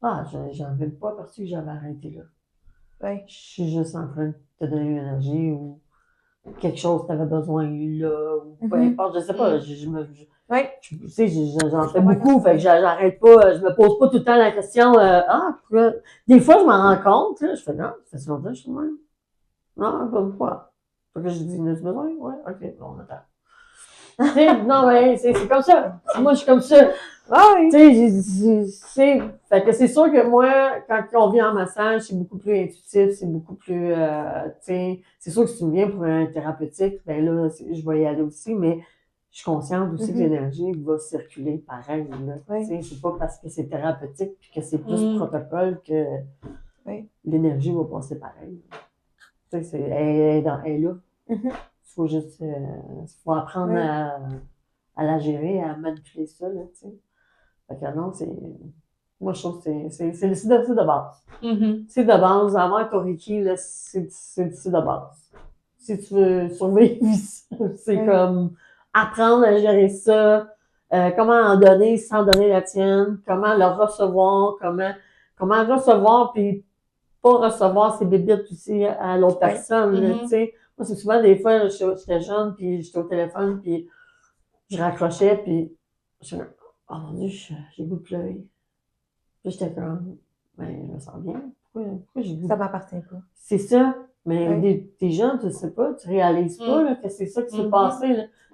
Ah, j'avais pas aperçu que j'avais arrêté là. Oui. Je suis juste en train de te donner une énergie ou quelque chose que tu avais besoin là, ou peu Mhm. importe, je sais pas. Oui. Tu sais, j'en fais beaucoup, fait que j'arrête pas, je me pose pas tout le temps la question, pourquoi? Des fois, je m'en rends compte, là, je fais non, ça fait longtemps que je suis de même. Non, pourquoi? Fait que je dis, n'as-tu besoin? Ouais, ok, bon, on attend. Tu sais, non, mais c'est comme ça. Moi, je suis comme ça. Oui. Tu sais, fait que c'est sûr que moi, quand on vient en massage, c'est beaucoup plus intuitif, c'est beaucoup plus, tu sais, c'est sûr que si tu me viens pour un thérapeutique, ben là, je vais y aller aussi, mais je suis consciente aussi que l'énergie va circuler pareil, là. Oui. Tu sais, c'est pas parce que c'est thérapeutique puis que c'est plus protocole que Oui. l'énergie va passer pareil. Tu sais, elle est là. Mhm. Faut juste, faut apprendre Oui. à la gérer, à manipuler ça, là, tu sais. Fait que non, moi, je trouve que c'est de base. Mhm. C'est de base. Avoir ton Reiki, là, c'est de base. Si tu veux survivre, c'est Oui. comme apprendre à gérer ça, comment en donner sans donner la tienne, comment le recevoir, comment recevoir, puis pas recevoir ses bébites aussi à l'autre Oui. personne, là, Mhm. tu sais. Moi, c'est souvent des fois, j'étais jeune, puis j'étais au téléphone, puis je raccrochais, puis je me oh mon Dieu, j'ai le goût de pleurer. Puis j'étais comme, ben, je me sens bien. Pourquoi j'ai le goût Ça de... m'appartient pas. C'est ça. Mais Oui. t'es jeune, tu sais pas, tu réalises pas là, que c'est ça qui s'est Mhm. passé.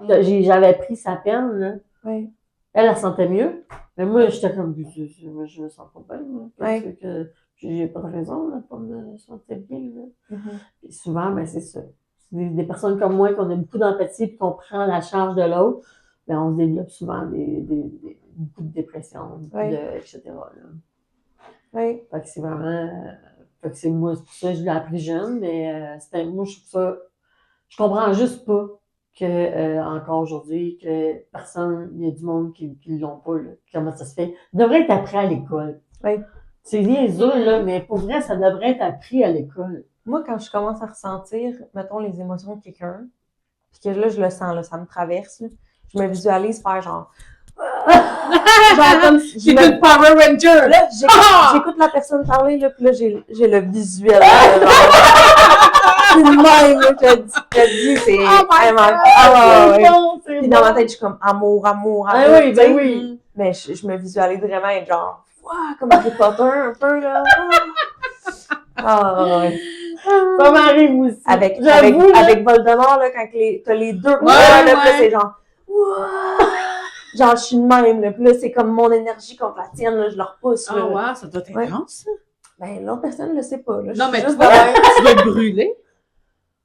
Là. J'avais pris sa peine. Là. Oui. Elle sentait mieux. Mais moi, j'étais comme, je me sens pas bien. Là. Oui. C'est que j'ai pas de raison là, pour me sentir bien. Là. Mhm. Puis souvent, ben, c'est ça. C'est des personnes comme moi qui ont beaucoup d'empathie et qu'on prend la charge de l'autre, ben, on se développe souvent beaucoup de dépression, Oui. etc. Là. Oui. Fait que c'est vraiment. Fait que c'est moi, c'est pour ça que je l'ai appris jeune, mais moi, je trouve ça. Je comprends juste pas que encore aujourd'hui, que personne, il y a du monde qui l'ont pas, là. Comment ça se fait? Ça devrait être appris à l'école. Oui. C'est niaiseux, là, mais pour vrai, ça devrait être appris à l'école. Moi, quand je commence à ressentir, mettons, les émotions de quelqu'un, puis que là, je le sens, là, ça me traverse, là, je me visualise faire genre. Genre comme si C'est une Power Ranger! Là, j'écoute la personne parler, là, puis là, j'ai le visuel. Là, genre. C'est de même, là, je te dis, c'est vraiment. Ah, ouais. Bon, c'est Puis bon. dans ma tête, je suis comme amour. Ah oui, tu sais. ben oui. Mais je me visualise vraiment être genre, wow, comme Harry Potter, un peu, là. Ah, ouais. Ça m'arrive aussi. Avec Voldemort, là, quand t'as les deux couleurs, là, puis là, c'est genre, wow. Genre, je suis de même, là, puis là, c'est comme mon énergie contre la tienne, là, je le repousse, là. Ah, ouais, ça doit être intense, ça. Ben, l'autre personne ne le sait pas, là. Non, mais juste tu dois être brûlé.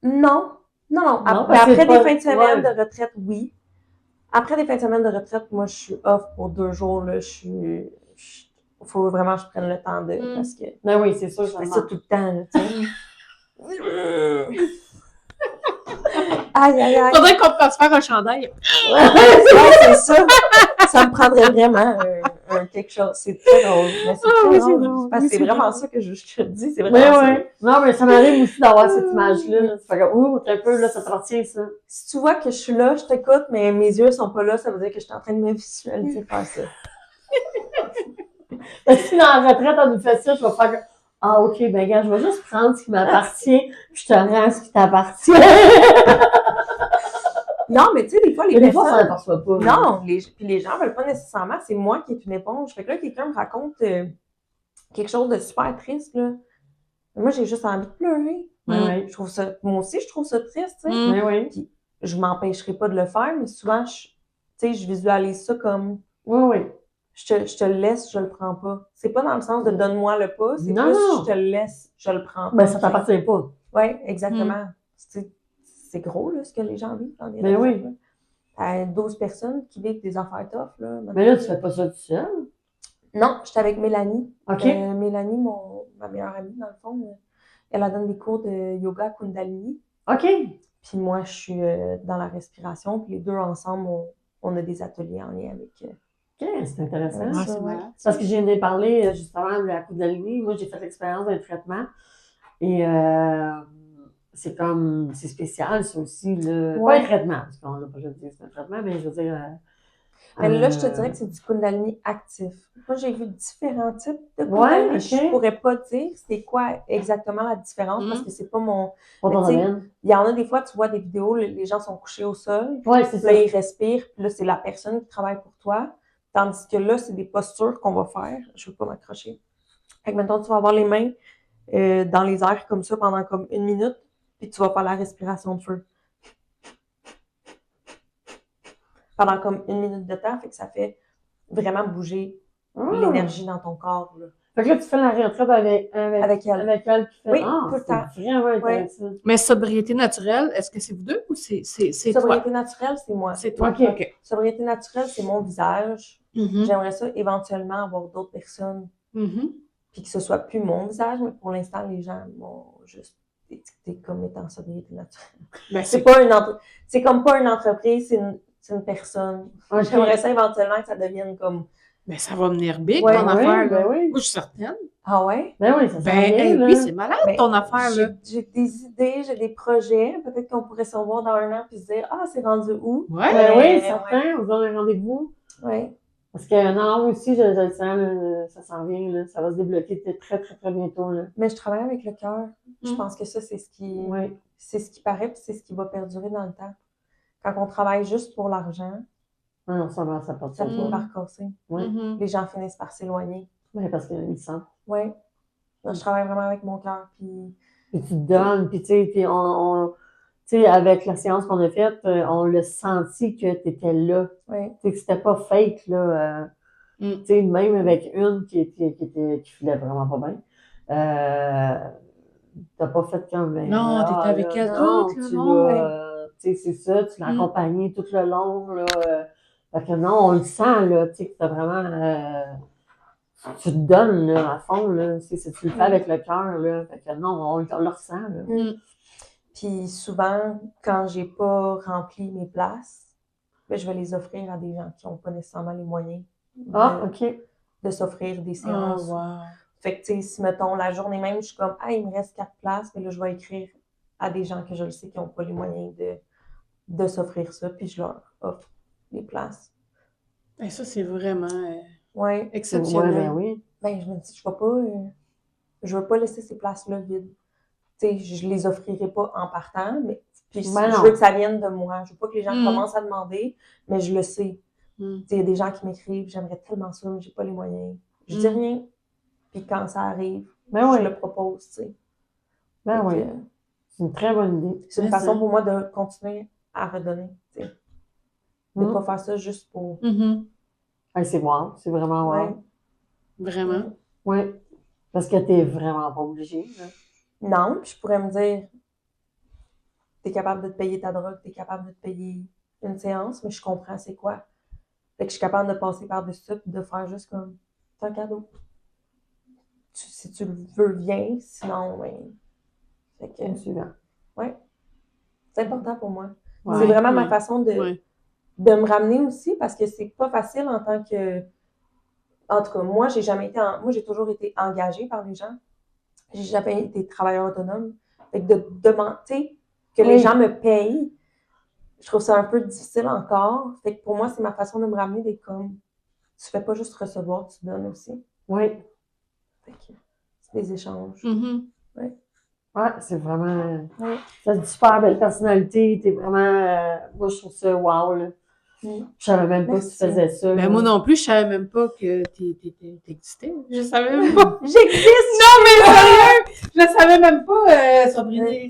Non. Non, Après parce que des pas- fins de semaine ouais. de retraite, oui. Après des fins de semaine de retraite, moi, je suis off pour 2 jours, là. Faut vraiment que je prenne le temps de, parce que Ben oui, c'est sûr. je fais ça tout le temps, là, tu sais. Aïe, aïe, aïe. Faudrait qu'on te fasse faire un chandail. Ouais, c'est ça. Ça me prendrait vraiment quelque chose. C'est très drôle. Mais c'est très oui, drôle. c'est drôle. Parce que c'est Oui, c'est vraiment drôle. ça que je te dis. C'est Mais vraiment ça. ouais. Non, mais ça m'arrive aussi d'avoir cette image-là. Là. Ça fait comme, ouh, un peu, là, ça t'appartient, ça. Si tu vois que je suis là, je t'écoute, mais mes yeux sont pas là, ça veut dire que je suis en train de me visualiser faire ça. Si dans la retraite, on nous fait ça, je vais faire comme, ah, ok, ben, gars, je vais juste prendre ce qui m'appartient, puis je te rends ce qui t'appartient. Non, mais tu sais, des fois, les Mais des fois, on s'en personnes... aperçoit pas. Non, puis les gens veulent pas nécessairement, c'est moi qui est une éponge. Fait que là, quelqu'un me raconte quelque chose de super triste, là. Moi, j'ai juste envie de pleurer. Oui. Je trouve ça... Moi aussi, je trouve ça triste, tu sais. Mm. Oui, oui. Puis je m'empêcherai pas de le faire, mais souvent, tu sais, je visualise ça comme... Oui, oui. Je te le laisse, je le prends pas. C'est pas dans le sens de donne-moi le pas, c'est Non, plus non. je te le laisse, je le prends pas. Ben, ça t'appartient pas. Oui, exactement. C'est gros, là, ce que les gens vivent dans des Ben oui. régions, là. 12 personnes qui vivent des affaires tough, là. Mais là, tu fais pas ça tout seul. Non, j'étais avec Mélanie. OK. Mélanie, ma meilleure amie, dans le fond, elle donne des cours de yoga Kundalini. OK. Puis moi, je suis dans la respiration. Puis les deux ensemble, on a des ateliers en lien avec... OK, c'est intéressant. Ouais, Ah, ça, c'est ouais. malade. Parce que j'ai parlé justement de la Kundalini. Moi, j'ai fait l'expérience d'un traitement. Et c'est spécial, ça aussi. Là. Ouais. Pas un traitement, parce qu'on n'a pas juste dit que c'est un traitement, mais je veux dire. Mais là, je te dirais que c'est du Kundalini actif. Moi, j'ai vu différents types de Ouais, Kundalini. ok. Je pourrais pas dire c'est quoi exactement la différence parce que c'est pas mon... Pas ton Mais tu sais, domaine. Il y en a des fois, tu vois des vidéos, les gens sont couchés au sol, Ouais, c'est puis ça. là, ils respirent, puis là, c'est la personne qui travaille pour toi. Tandis que là, c'est des postures qu'on va faire. Je veux pas m'accrocher. Fait que maintenant, tu vas avoir les mains dans les airs comme ça pendant comme 1 minute, puis tu vas faire la respiration de feu. Pendant comme 1 minute de temps, fait que ça fait vraiment bouger Ah. l'énergie dans ton corps. Là. Fait que là, tu fais la retraite avec elle. Avec elle qui fait. Oui, Ah, tout le c'est temps. vraiment intéressant. Mais sobriété naturelle, est-ce que c'est vous deux ou c'est toi? Sobriété naturelle, c'est moi. C'est toi. OK. OK. Sobriété naturelle, c'est mon visage. Mhm. J'aimerais ça éventuellement avoir d'autres personnes, Mhm. puis que ce soit plus mon visage, mais pour l'instant, les gens m'ont juste étiqueté comme étant sobriété naturelle. Ben, C'est pas c'est comme pas une entreprise, c'est une personne. OK. J'aimerais ça éventuellement que ça devienne comme... Ben, ça va venir big, Ouais, ton ouais, affaire, ben là. oui. Moi, je suis certaine. Ah ouais? Ben oui, ça s'en Ben, vient, là. oui, c'est malade, Ben, ton affaire, là. J'ai des idées, j'ai des projets. Peut-être qu'on pourrait se revoir dans 1 an puis se dire « Ah, c'est rendu où? » Ouais. Ben oui, Ouais. certain, vous avez un rendez-vous. Ouais. Parce que non, moi aussi, je le sens, là, ça s'en vient, là. Ça va se débloquer très, très, très bientôt, là. Mais je travaille avec le cœur. Je Mm. pense que ça, c'est ce qui paraît puis c'est ce qui va perdurer dans le temps. Quand on travaille juste pour l'argent, Non, ça va, ça part ça de finit Mm. par casser. Oui. Mhm. Les gens finissent par s'éloigner. Ben, parce qu'ils me sentent. Oui. Je travaille vraiment avec mon cœur. Puis... Puis tu te donnes, puis tu sais, tu sais, avec la séance qu'on a faite, on l'a senti que tu étais là. Oui. Tu sais, que c'était pas fake, là. Tu sais, même avec une qui filait vraiment pas bien. T'as pas fait comme... ben, Non, t'étais avec là, elle non, tout le tu long, l'as... Tu sais, c'est ça, tu l'as Mm. accompagnée tout le long, là. Fait que non, on le sent, là, tu sais, que t'as vraiment... tu te donnes, là, à fond, là. Tu le fais avec le cœur, là. Fait que non, on le ressent, là. Mm. Puis souvent, quand j'ai pas rempli mes places, ben, je vais les offrir à des gens qui n'ont pas nécessairement les moyens Ah, OK. de s'offrir des Oh, séances. wow. Fait que, tu sais, si, mettons, la journée même, je suis comme, ah, il me reste 4 places, mais là, je vais écrire à des gens que je le sais qui n'ont pas les moyens de s'offrir ça, puis je leur offre les places. Ben, ça, c'est vraiment Ouais. Ouais, exceptionnel. ben oui. Ben, je me dis, je veux pas laisser ces places-là vides. Tu sais, je les offrirai pas en partant, mais puis Ben je non. veux que ça vienne de moi. Je veux pas que les gens Mm. commencent à demander, mais je le sais. Mm. Tu sais, il y a des gens qui m'écrivent, j'aimerais tellement ça, mais j'ai pas les moyens. Je dis Mm. rien. Puis quand ça arrive, Ben je oui. le propose, tu sais. Ben Fait oui. que, C'est une très bonne idée. c'est une Mais façon ça. pour moi de continuer à redonner, tu sais. De Mm. pas faire ça juste pour... Mhm. Hey, c'est wow. C'est vraiment wow. Ouais. Vraiment. Oui. Parce que t'es vraiment pas obligé, là. Non, puis je pourrais me dire, t'es capable de te payer ta drogue, t'es capable de te payer une séance, mais je comprends c'est quoi. Fait que je suis capable de passer par-dessus ça puis de faire juste comme, c'est un cadeau. Si tu le veux, viens, sinon, ben... Fait que, C'est suivant. ouais. C'est important pour moi. Ouais. C'est vraiment ma Ouais. façon Ouais. de me ramener aussi parce que c'est pas facile en tant que... En tout cas, moi, j'ai toujours été engagée par les gens. J'ai jamais été travailleur autonome. Fait que de demander que les Oui. gens me payent, je trouve ça un peu difficile encore. Fait que pour moi, c'est ma façon de me ramener des comme. Tu fais pas juste recevoir, tu donnes aussi. Oui. Fait que c'est des échanges. Mhm. Ouais, Ouais, c'est vraiment. Oui. T'as une super belle personnalité. T'es vraiment. Moi, je trouve ça wow, là. Mm. Je savais même pas que tu Merci. faisais ça. Ben, là. moi non plus, je savais même pas que t'existais. Je savais même pas. J'existe! Non, mais sérieux! Je savais même pas,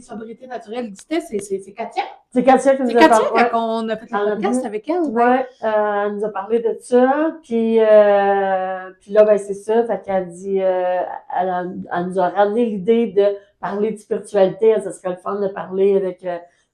sobriété naturelle existait. C'est Katia. C'est Katia qui nous C'est a Katia parlé. quand on a fait le podcast avec elle. Ouais, elle nous a parlé de ça, puis là, ben c'est ça, fait qu'elle dit, elle nous a ramené l'idée de parler de spiritualité, ça serait le fun de parler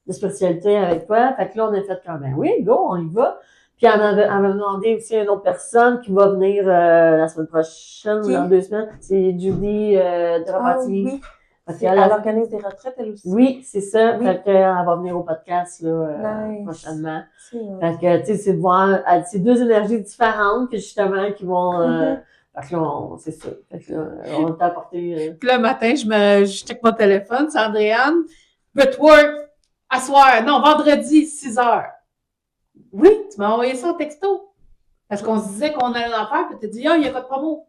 de spiritualité avec toi, fait que là, on a fait comme, ben oui, go, on y va, puis elle m'a demandé aussi une autre personne qui va venir la semaine prochaine, ou Qui? dans 2 semaines, c'est Judy de Ah Repentigny. oui. Fait Elle qu'elle organise des retraites, elle aussi. Oui, c'est ça. Oui. Fait qu'elle va venir au podcast là, Nice. prochainement. C'est vrai. Fait que, tu sais, c'est de voir c'est 2 énergies différentes que justement qui vont. Fait que là, c'est ça. Fait que là, on t'a apporté. Puis le matin, je check mon téléphone, c'est Andréane. But work, à soir, non, vendredi, 6h. Oui, tu m'as envoyé ça en texto. Parce qu'on se disait qu'on allait en faire, puis tu as dit, ah, il n'y a pas de promo.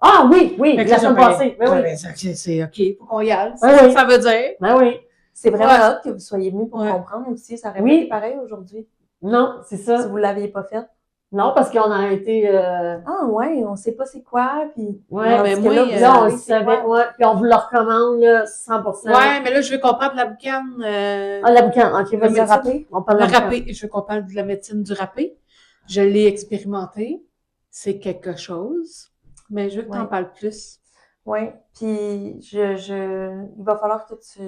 Ah oui, oui, Fait que la là, semaine j'ai fait, passée. Ben oui. ben, c'est OK, faut qu'on y aille. C'est Ben ça oui. que ça veut dire. Ben oui. C'est vraiment Ouais. hot que vous soyez venus pour Ouais. comprendre aussi. Ça aurait Oui. pas été pareil aujourd'hui Non, c'est ça. si vous l'aviez pas fait. Non, parce qu'on a été. Ah ouais, on sait pas c'est quoi, puis... Ouais, tandis ben que moi, là, vous là, on savez le c'est savait. quoi. Ouais, puis on vous le recommande, là, 100%. Ouais, mais là, je veux qu'on parle de la boucane. Ah, la boucane. Ok, Le vas-y, médecin. râpé. On parle Le de la boucane. râpé. Je veux qu'on parle de la médecine du râpé. Je l'ai expérimenté. C'est quelque chose. Mais je veux que tu en Ouais. parles plus. Ouais, puis il va falloir que tu...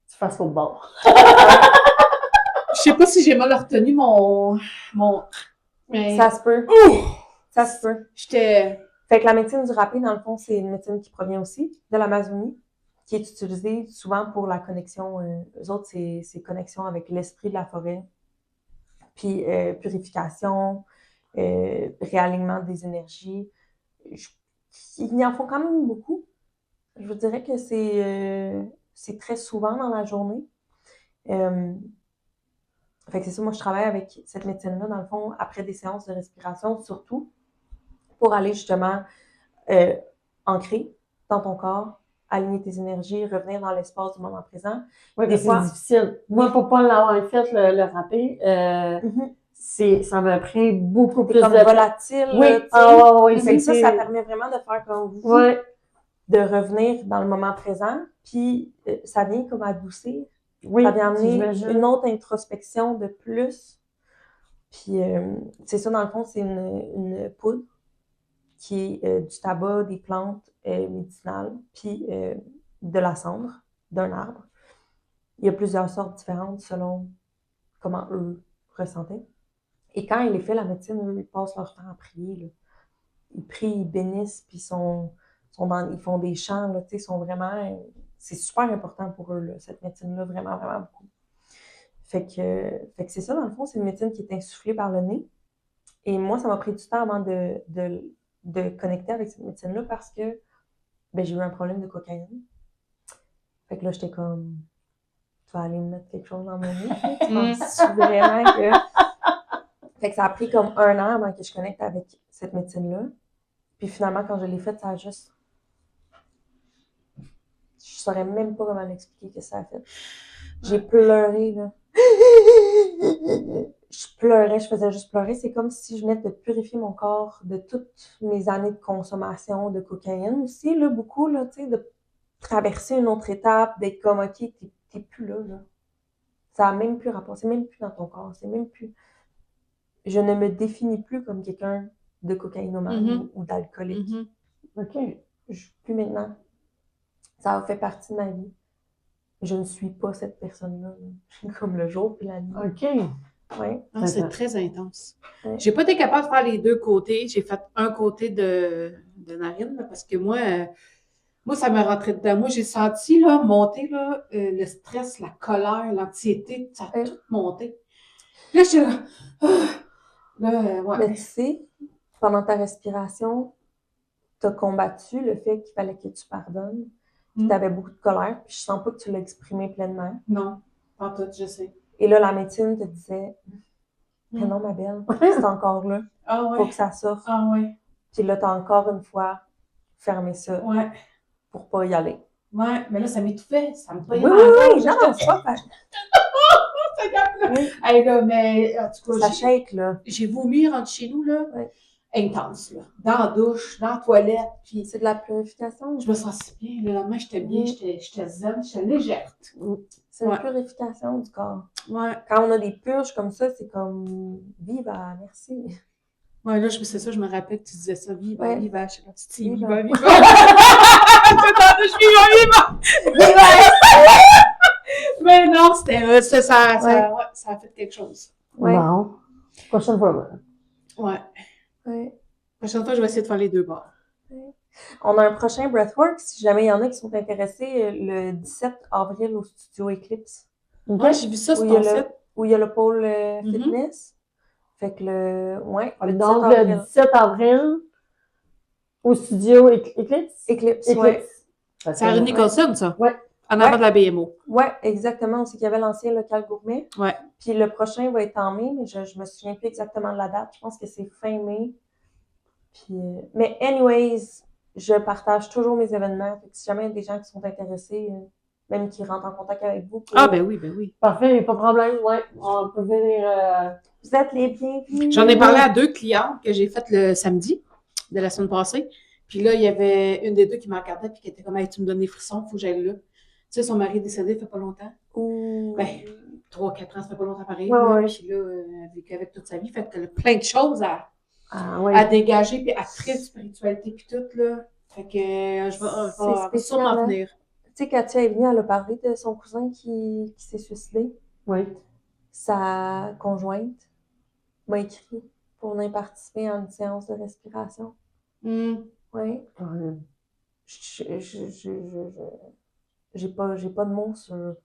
Tu fasses au bord. Je sais pas si j'ai mal retenu mon... Mais... Ça se peut. Ouh! Ça se peut. J'étais... Fait que la médecine du râpé, dans le fond, c'est une médecine qui provient aussi de l'Amazonie, qui est utilisée souvent pour la connexion. Eux autres, c'est connexion avec l'esprit de la forêt, puis purification, réalignement des énergies. Ils en font quand même beaucoup. Je vous dirais que c'est très souvent dans la journée. Fait que c'est ça, moi je travaille avec cette médecine-là, dans le fond, après des séances de respiration, surtout, pour aller justement ancrer dans ton corps, aligner tes énergies, revenir dans l'espace du moment présent. Oui, Des mais fois- c'est difficile. Moi, pour pas l'avoir fait, le râpé, ça m'a pris beaucoup C'est plus comme de temps. volatile. Oui, là, tu sais. ah oui, Fait que ça c'est... permet vraiment de faire comme vous, Ouais, de revenir dans le moment présent, puis ça vient comme adoucir. oui, Ça vient amener j'imagine. une autre introspection de plus. Puis c'est ça, dans le fond, c'est une poudre qui est du tabac, des plantes médicinales, puis de la cendre d'un arbre. Il y a plusieurs sortes différentes selon comment eux ressentaient. Et quand il est fait, la médecine, eux, ils passent leur temps à prier. Là. Ils prient, ils bénissent, puis ils font des chants, là, tu sais, ils sont vraiment... c'est super important pour eux, là, cette médecine-là, vraiment, vraiment beaucoup. Fait que c'est ça, dans le fond, c'est une médecine qui est insufflée par le nez. Et moi, ça m'a pris du temps avant de connecter avec cette médecine-là parce que ben, j'ai eu un problème de cocaïne. Fait que là, j'étais comme, tu vas aller me mettre quelque chose dans mon nez. Tu penses vraiment que... Fait que ça a pris comme 1 an avant que je connecte avec cette médecine-là. Puis finalement, quand je l'ai faite, ça a juste... Je saurais même pas comment l'expliquer que ça a fait. J'ai pleuré, là. Je pleurais, je faisais juste pleurer. C'est comme si je venais de purifier mon corps de toutes mes années de consommation de cocaïne aussi, là, beaucoup, là, tu sais, de traverser une autre étape, d'être comme, OK, t'es plus là, là. Ça a même plus rapport, c'est même plus dans ton corps, c'est même plus... Je ne me définis plus comme quelqu'un de cocaïnomane ou d'alcoolique. OK. Plus maintenant. Ça a fait partie de ma vie. Je ne suis pas cette personne-là. Comme le jour puis la nuit. OK. Ouais. Ah, c'est très intense. Ouais. J'ai pas été capable de faire les 2 côtés. J'ai fait un côté de narine, là, parce que moi, ça m'a rentré dedans. Moi, j'ai senti là, monter là, le stress, la colère, l'anxiété, ça a tout monté. Là, je ouais. Mais tu sais, pendant ta respiration, tu as combattu le fait qu'il fallait que tu pardonnes. Puis tu avais beaucoup de colère. Puis je sens pas que tu l'as exprimé pleinement. Non, pas tout, je sais. Et là, la médecine te disait, mais non, ma belle, c'est encore là. Ah ouais. Faut que ça sorte. Ah ouais. Puis là, t'as encore une fois fermé ça Ouais. pour pas y aller. Ouais, mais là, ça m'étouffait. Ça me Oui, prenait oui, dans la oui, gorge. non, non, c'est pas facile. Oui, Hey, là, mais en tout cas, ça shake, là. j'ai vomi rentre chez nous, là. Ouais. Intense, là. Dans la douche, dans la toilette, puis C'est de la purification. je me sentais bien. Le lendemain, j'étais bien, j'étais zen, j'étais légère. C'est une Ouais. purification du corps. Ouais. Quand on a des purges comme ça, c'est comme viva, merci. Ouais, là, c'est ça, je me rappelle que tu disais ça. Viva, Ouais. viva, je sais pas, tu dis Viva. viva, viva. Tout en douche, viva, viva. Mais non, c'était ça a fait quelque chose. Ouais. Bon. Prochaine fois. Ouais. Ouais. La prochaine fois, je vais essayer de faire les deux bords. On a un prochain Breathwork, si jamais il y en a qui sont intéressés, le 17 avril au studio Eclipse, OK? Ouais, j'ai vu ça où sur il y a ton le, site. où il y a le pôle Mhm. fitness. Fait que le 17 Donc, le avril. 17 avril, au studio Eclipse? Eclipse, ouais. C'est à René Nicholson, ça? Ouais. En avant Ouais. de la BMO. Ouais, exactement. C'est qu'il y avait l'ancien local gourmet. Ouais. Puis le prochain va être en mai, mais je me souviens plus exactement de la date. Je pense que c'est fin mai. Puis, mais anyways, je partage toujours mes événements. Fait que si jamais il y a des gens qui sont intéressés, même qui rentrent en contact avec vous. Ah, ben oui, ben oui. Parfait, pas de problème. Ouais, on peut venir. Vous êtes les bienvenus. J'en ai parlé à 2 clients que j'ai fait le samedi de la semaine passée. Puis là, il y avait une des deux qui m'a regardé et qui était comme, hey, tu me donnes des frissons, il faut que j'aille là. Tu sais, son mari est décédé, il fait pas longtemps. Ouh. Ben, 3-4 ans, ça fait pas longtemps pareil. Ouais, là. ouais. Puis là, elle a vécu avec toute sa vie. Fait qu'elle a plein de choses Ah, ouais. à dégager, puis à traiter spiritualité, puis tout, là. Fait que je vais spécial, sûrement hein? venir. Tu sais, Katia est venue, elle a parlé de son cousin qui s'est suicidé. Oui. Sa conjointe m'a écrit pour venir participer à une séance de respiration. Hmm. Oui. Ouais. J'ai pas de mots sur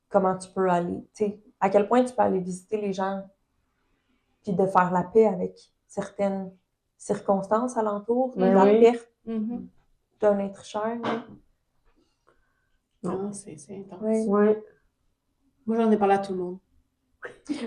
comment tu peux aller, tu sais, à quel point tu peux aller visiter les gens puis de faire la paix avec certaines circonstances alentour, Ben la oui. perte Mhm. d'un être cher. Là. Non, c'est intense. Oui. Ouais. Moi, j'en ai parlé à tout le monde.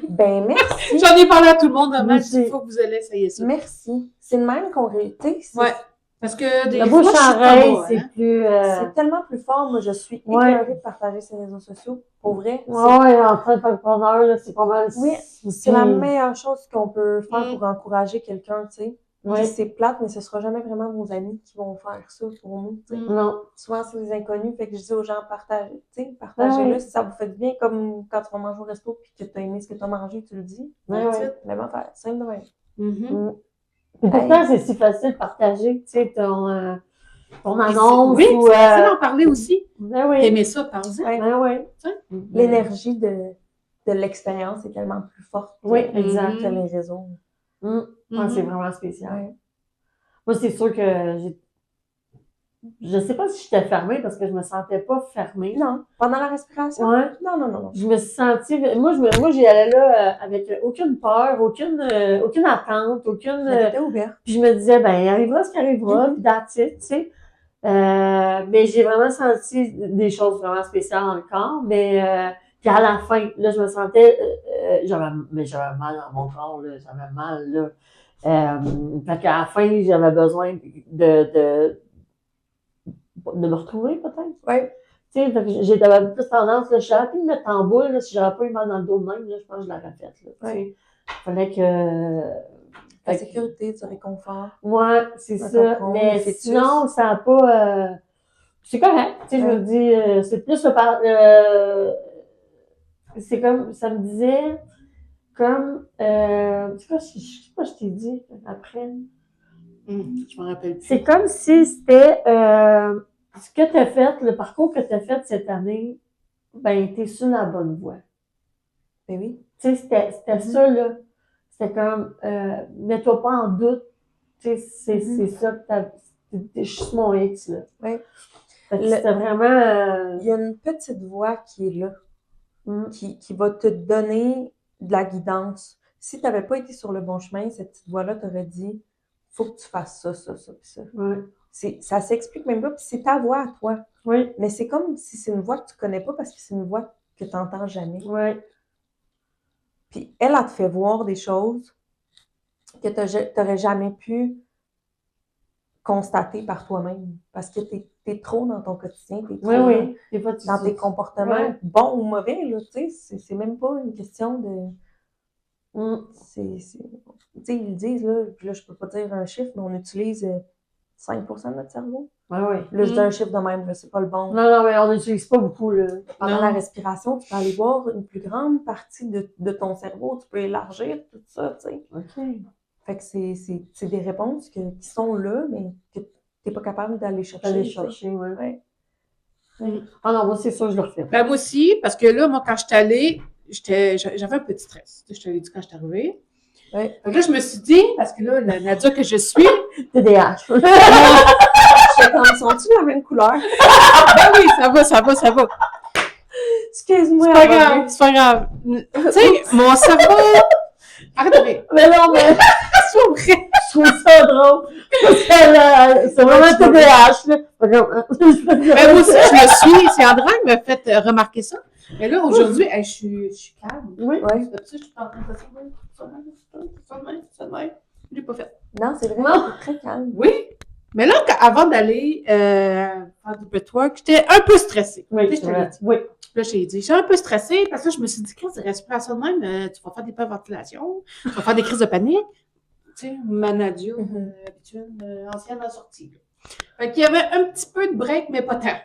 Ben merci, J'en ai parlé à tout le monde, Moi vraiment. aussi. Il faut que vous allez essayer ça. merci. C'est le même qu'on réussit. Ouais. Parce que des La fois, bouche je suis à pas oreille, bonne, c'est hein. plus. C'est tellement plus fort. Moi, je suis Ouais. écœurée de partager ces réseaux sociaux. Pour vrai, Ouais, en train de faire le là, c'est pas mal. Oui, c'est la meilleure chose qu'on peut faire Mm. pour encourager quelqu'un, tu sais. Puis Oui. c'est plate, mais ce sera jamais vraiment vos amis qui vont faire ça pour nous, tu sais. Mm. Non. Souvent, c'est des inconnus, fait que je dis aux gens, partagez, tu sais, partagez-le Ouais. si ça vous fait du bien, comme quand tu vas manger au resto puis que tu as aimé ce que tu as mangé, tu le dis. Ouais, That's ouais. it. Même affaire, simple de même. Mhm. Mm. Et pourtant, c'est si facile de partager, tu sais, ton Puis annonce oui, ou. c'est facile d'en parler aussi. Ben oui. T'aimais ça, parle-en. Ouais. Ben oui. L'énergie de l'expérience est tellement plus forte Oui, exact. que les réseaux. Mm. Mhm. Ouais, c'est vraiment spécial. Ouais. Moi, c'est sûr que je sais pas si j'étais fermée parce que je me sentais pas fermée. Non, pendant la respiration? Ouais. Non. Je me suis sentie. Moi, j'y allais là avec aucune peur, aucune attente, aucune. Mais t'étais ouverte. Puis je me disais, ben, il arrivera ce qui arrivera, Mhm. puis that's it, tu sais. Mais j'ai vraiment senti des choses vraiment spéciales dans le corps. Mais puis à la fin, là, je me sentais. J'avais mal dans mon corps, là. J'avais mal, là. Fait qu'à la fin, j'avais besoin de me retrouver, peut-être. Ouais. Tu sais, fait que j'avais plus tendance, là, je savais plus me mettre en boule, là, si j'avais pas eu mal dans le dos de même, là, je pense que je l'aurais fait, là, tu sais. Ouais. Fallait que... La sécurité, du réconfort. Ouais, c'est Un ça. cocon, Mais le fœtus. sinon, ça n'a pas... C'est correct, tu sais, je Ouais. me dis, c'est plus c'est comme, ça me disait, comme, je sais pas, je t'ai dit après. Je me rappelle plus. C'est comme si c'était ce que tu as fait, le parcours que tu as fait cette année, ben, tu es sur la bonne voie. Ben oui. Tu sais, c'était ça, là. C'était comme, mets-toi pas en doute. Tu sais, c'est ça que je suis sur mon X, là. Ouais. Fait que c'était vraiment. Il y a une petite voix qui est là, Mm. qui va te donner de la guidance. Si tu n'avais pas été sur le bon chemin, cette petite voix-là t'aurait dit faut que tu fasses ça, puis ça. Ouais. Ça s'explique même pas, puis c'est ta voix à toi. Oui, Mais c'est comme si c'est une voix que tu connais pas parce que c'est une voix que tu n'entends jamais. oui. Puis elle te fait voir des choses que tu n'aurais jamais pu constater par toi-même parce que tu t'es trop dans ton quotidien, t'es trop Oui, oui. Des fois, dans tes comportements, Ouais. bons ou mauvais, là, tu sais, c'est même pas une question de... Tu sais, ils le disent, là, puis là, je peux pas dire un chiffre, mais on utilise 5% de notre cerveau. Oui, oui. Là, je dis un chiffre de même, là, c'est pas le bon. Non, non, mais on n'utilise pas beaucoup, là. Pendant Non. la respiration, tu peux aller voir une plus grande partie de ton cerveau, tu peux élargir tout ça, tu sais. OK. Fait que c'est des réponses qui sont là, mais que t'es pas capable d'aller chercher. Aller tu sais. chercher, oui. Ouais. Ah non, moi, c'est sûr, je le refais. Ben, moi aussi, parce que là, moi, quand je suis allée, j'avais un petit stress. Je te l'ai dit quand je suis arrivée. Ouais. Fait que là, je me suis dit, parce que là, la Nadia que je suis, TDAH. J'étais comme, sont-ils la même couleur? ben oui, ça va. Excuse-moi. C'est pas grave, c'est pas grave. Tu sais, mon cerveau. Arrête de rire. Mais non, mais C'est pas vrai. je trouve ça drôle. Parce que c'est vraiment TDAH, là. Ben, moi aussi, je le suis. C'est André qui m'a fait remarquer ça. Mais là, aujourd'hui, hey, je suis calme. Oui. Ouais. C'est pour ça que je suis en train de faire ça de même. Je l'ai pas fait. Non, c'est vrai, Non. c'est très calme. Oui. Mais là, avant d'aller faire du breathwork, j'étais un peu stressée. Oui, Tu sais, c'est je te l'ai vrai. dit. Oui. Là, je t'ai dit, j'étais un peu stressée parce que je me suis dit, quand c'est respiration de même, tu vas faire des hyperventilations, tu vas faire des crises de panique. Tu sais, ma Nadia habituelle, ancienne en sortie. Là. Fait qu'il y avait un petit peu de break, mais pas tant. Tu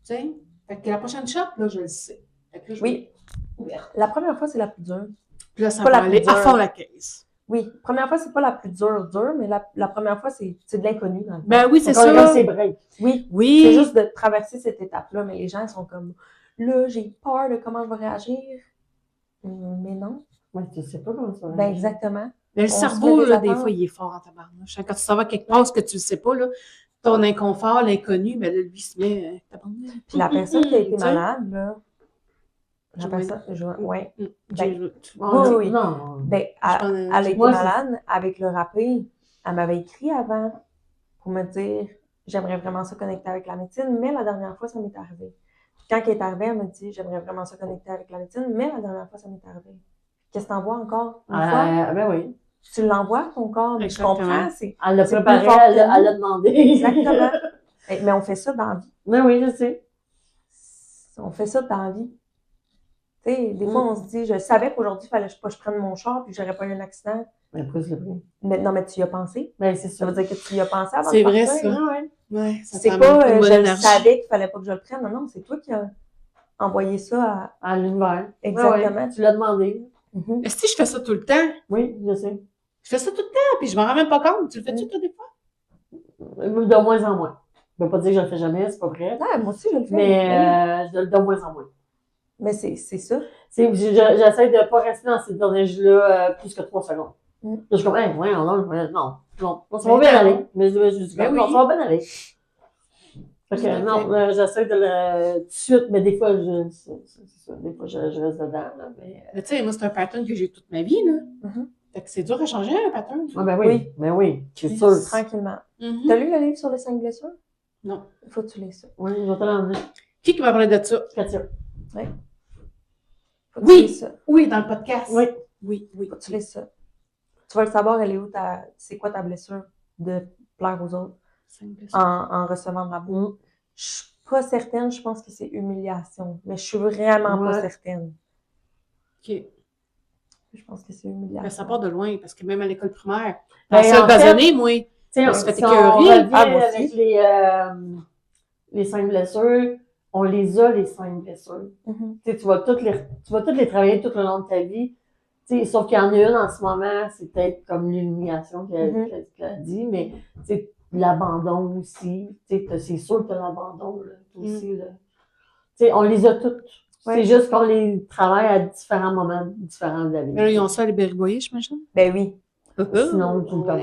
sais? Fait que la prochaine shot, là, je le sais. Fait que là, je Oui. vais être ouverte. La première fois, c'est la plus dure. Puis là, ça Pas va la plus aller à dure. fond la caisse. Oui, première fois, c'est pas la plus dure, mais la première fois, c'est de l'inconnu. Dans le fond. Ben oui, c'est Encore ça. là, c'est break. Oui, Oui. c'est juste de traverser cette étape-là, mais les gens ils sont comme, là, j'ai peur de comment je vais réagir. Mais non. Oui, tu sais pas comment ça va. Ben exactement. Mais le On se cerveau, met des là, des attentes. fois, il est fort en tabarnouche. Quand tu s'en vas quelque part, ce que tu ne sais pas, là, ton inconfort, l'inconnu, mais là, lui, il se met tabarnouche. Puis la personne qui a été Tu sais? malade, là, la Joanne. personne, ouais. J'ai- Oui. Non. Ben, elle a été Moi, malade avec le râpé. Elle m'avait écrit avant pour me dire j'aimerais vraiment ça connecter avec la médecine, mais la dernière fois, ça m'est arrivé. Puis quand elle est arrivée, elle m'a dit j'aimerais vraiment ça connecter avec la médecine, mais la dernière fois, ça m'est arrivé. Qu'est-ce que t'envoies encore? Une fois? Ben oui. Tu l'envoies, ton corps, mais je Exactement. comprends. C'est Elle l'a c'est préparé, plus fort elle que nous. l'a demandé. exactement. Mais on fait ça dans la vie. Ben oui, je sais. On fait ça dans la vie. Tu sais, des fois, on se dit, je savais qu'aujourd'hui, il fallait pas que je prenne mon char puis que j'aurais pas eu un accident. Mais pourquoi je l'ai pris? Mais non, mais tu y as pensé. Ben, c'est Ça ça. veut dire que tu y as pensé avant C'est de vrai, partir. ça. Ah ouais. Ouais, ça C'est prend pas, une bonne je le énergie. savais qu'il fallait pas que je le prenne. Non, non, c'est toi qui as envoyé ça à... À l'univers. Exactement. Ouais, tu l'as demandé. Mhm. Mais si je fais ça tout le temps, Oui, je sais. je fais ça tout le temps, puis je m'en rends même pas compte. Tu le fais-tu, toi, des fois? De moins en moins. Je ne veux pas dire que je le fais jamais, c'est pas vrai. Ah, moi aussi, je le fais. Mais de moins en moins. Mais c'est ça. J'essaie de ne pas rester dans cette énergie-là plus que 3 secondes. Mm. Je suis comme, hey, ouais, non, ça Mais va bien non. aller. Mais je dis, Mais non, oui. ça va bien aller. Fait Tout que à non, fait. j'essaie de le tout de suite, mais des fois, c'est ça, des fois, je reste dedans. Là, mais... Mais tu sais, moi, c'est un pattern que j'ai toute ma vie, là. Mhm. Fait que c'est dur à changer, un pattern. Ah, ben oui, Oui. ben oui, c'est Yes. sûr. Tranquillement. Mhm. T'as lu le livre sur les 5 blessures? Non. Il faut que tu lises ça. Oui, je vais te l'emmener. Qui m'a parlé de ça? Katia. Faut que Oui. tu lises ça. Oui, dans le podcast. Oui. Oui. Faut que tu lises ça. Tu vas le savoir, elle est où c'est quoi ta blessure de plaire aux autres en recevant de l'amour. Mm. Je suis pas certaine, je pense que c'est humiliation. Mais je suis vraiment pas Ouais. certaine. OK. Je pense que c'est humiliation. Mais ça part de loin, parce que même à l'école primaire, Ben, la seule en fait, basonnée, moi. T'sais, On se fait si on écœurer. revient Ah, moi avec aussi. les 5 blessures, on les a, les 5 blessures. Mhm. Tu vas toutes les travailler tout le long de ta vie. Sauf qu'il y en a une en ce moment, c'est peut-être comme l'humiliation Mhm. qu'elle a dit, mais l'abandon aussi. C'est sûr que tu as l'abandon là, aussi. Là. On les a toutes. Ouais. C'est juste qu'on les travaille à différents moments différents de la vie. Mais là, ils ont ça à les bergoyer, j'imagine. Ben oui. Sinon, tout le temps.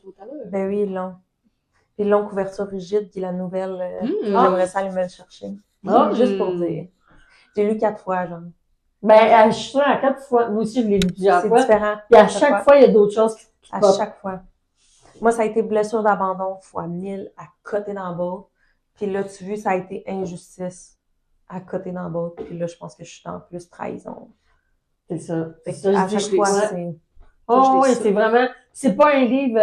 Tout à l'heure. Ben oui, ils l'ont. Puis ils l'ont couverture rigide, qui est la nouvelle. J'aimerais ça aller me le chercher. Ah. Juste pour dire. J'ai lu 4 fois, genre. Ben, je suis sûre, à 4 fois. Moi aussi, je l'ai lu plusieurs C'est fois. différent. Puis à chaque fois, il y a d'autres choses qui À pop. chaque fois. Moi, ça a été blessure d'abandon fois 1000 à côté d'en bas. Puis là, tu vois, ça a été injustice à côté d'en bas. Puis là, je pense que je suis en plus trahison. C'est ça. Fait C'est que ça, à je dis, chaque fois, ouais. c'est... Oh, je oui, l'ai c'est ça. vraiment. C'est pas un livre.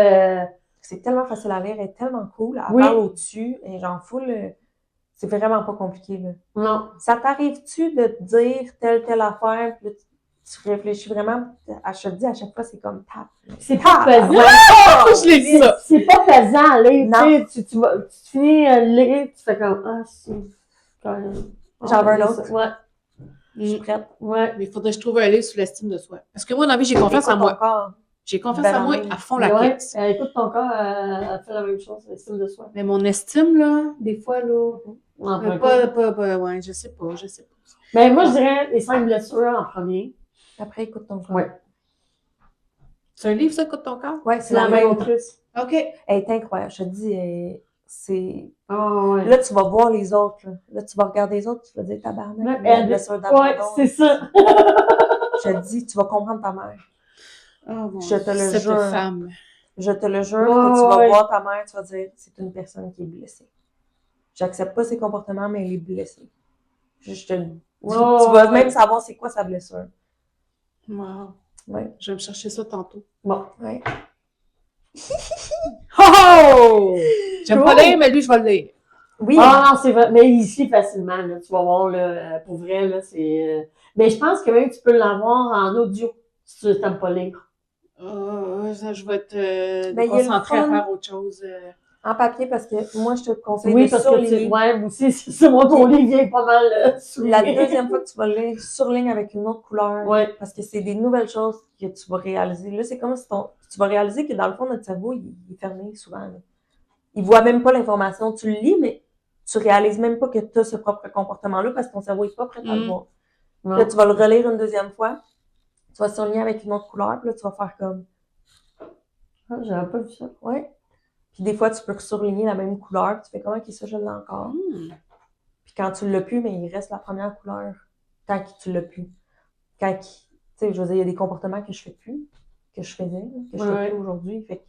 C'est tellement facile à lire, elle est tellement cool. Elle Oui. parle au-dessus, et genre full. C'est vraiment pas compliqué, là. Non. Ça t'arrive-tu de te dire telle affaire, puis là, tu réfléchis vraiment, je te dis à chaque fois, c'est comme tap. C'est pas pesant. Je l'ai dit ça! C'est pas pesant à lire, Non. tu sais, tu finis à lire, tu fais comme, ah, c'est quand même. J'en veux un autre. Ouais, Je suis prête. ouais. Mais il faudrait que je trouve un livre sur l'estime de soi. Parce que moi, dans la vie, j'ai confiance en Écoute moi. ton corps. J'ai confiance Ben, en moi oui. à fond la Ouais, caisse. écoute, ton corps, elle fait la même chose, l'estime de soi. Mais mon estime, là, des fois, là, ouais, je sais pas. Mais moi, je dirais les 5 blessures en premier. Après, écoute ton corps. Ouais. C'est un livre, ça, Écoute ton corps? Ouais, C'est la même autrice. OK. Elle est incroyable. Je te dis, c'est. Ah, ouais. Là, tu vas voir les autres. Là, tu vas regarder les autres, tu vas dire tabarnak. Elle- La blessure d'abandon. Ouais, c'est ça. Je te dis, tu vas comprendre ta mère. Oh, mon Je te le cette jure. femme. Je te le jure Ouais, que tu vas ouais. voir ta mère, tu vas dire, c'est une personne qui est blessée. J'accepte pas ses comportements, mais elle est blessée. Je te le dis. Ouais, Tu vas ouais. même savoir c'est quoi sa blessure. Wow. Ouais. Je vais me chercher ça tantôt. Bon. Ouais. Oh! J'aime Cool. pas lire, mais lui, je vais le lire. Oui. Ah non, c'est vrai. Mais ici, facilement, là, tu vas voir, là, pour vrai, là, c'est... Mais je pense que même tu peux l'avoir en audio, si tu n'aimes pas lire. Je vais être Ben, il y a le concentrée à fun. faire autre chose. En papier, parce que moi, je te conseille Oui, de parce que surligner. ouais, moi aussi, c'est moi, ton livre vient pas mal La souligné. deuxième fois que tu vas le lire, surligne avec une autre couleur. Ouais. Parce que c'est des nouvelles choses que tu vas réaliser. Là, c'est comme si tu vas réaliser que dans le fond, notre cerveau, il est fermé souvent. Là. Il voit même pas l'information. Tu le lis, mais tu réalises même pas que tu as ce propre comportement-là parce que ton cerveau est pas prêt à le voir. Non. Là, tu vas le relire une deuxième fois. Tu vas surligner avec une autre couleur. Puis là, tu vas faire comme... Ah, j'avais pas vu ça. Ouais. Puis des fois, tu peux surligner la même couleur. Puis tu fais comment que ça, je l'ai encore. Puis quand tu l'as plus, mais il reste la première couleur. Quand tu l'as plus. Tu sais, je veux dire, il y a des comportements que je fais plus, que je faisais, là, que je fais Ouais. plus aujourd'hui. Fait que...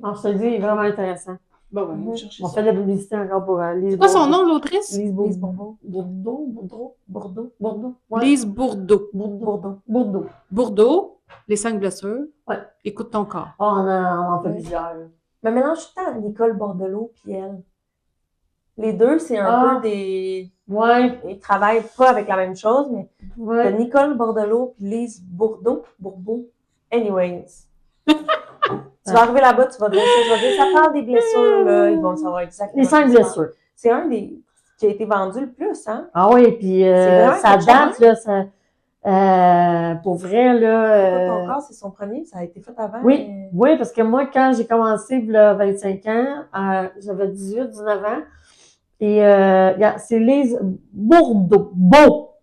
On se le dit, il est vraiment intéressant. Bon, on va chercher On ça. fait de la publicité encore pour Lise. C'est quoi son nom, l'autrice? Lise Lise Bourdeau. Bourdeau. Bordeaux. Ouais. Lise Bourdeau. Bourdeau. Bourdeau, Les 5 blessures. Ouais. Écoute ton corps. Oh, on en fait Ouais. plusieurs. là. Mais maintenant, je suis tout le temps Nicole Bordelot puis elle. Les deux, c'est un peu des... Ouais. Ils travaillent pas avec la même chose, mais t'as Ouais. Nicole Bordelot puis Lise Bourdeau. Anyways. Tu vas arriver là-bas, tu vas dire ça, tu vas dire, ça parle des blessures, là, ils vont savoir exactement. Les 5 ce qui se passe. blessures. C'est un des qui a été vendu le plus, hein? Ah oui, puis vraiment ça quelque date, chose, là, ça, pour vrai, là... Écoute, ton corps, c'est son premier, ça a été fait avant. Oui, mais- oui, parce que moi, quand j'ai commencé, il y a 25 ans, j'avais 18, 19 ans, et c'est Lise Bourdeau.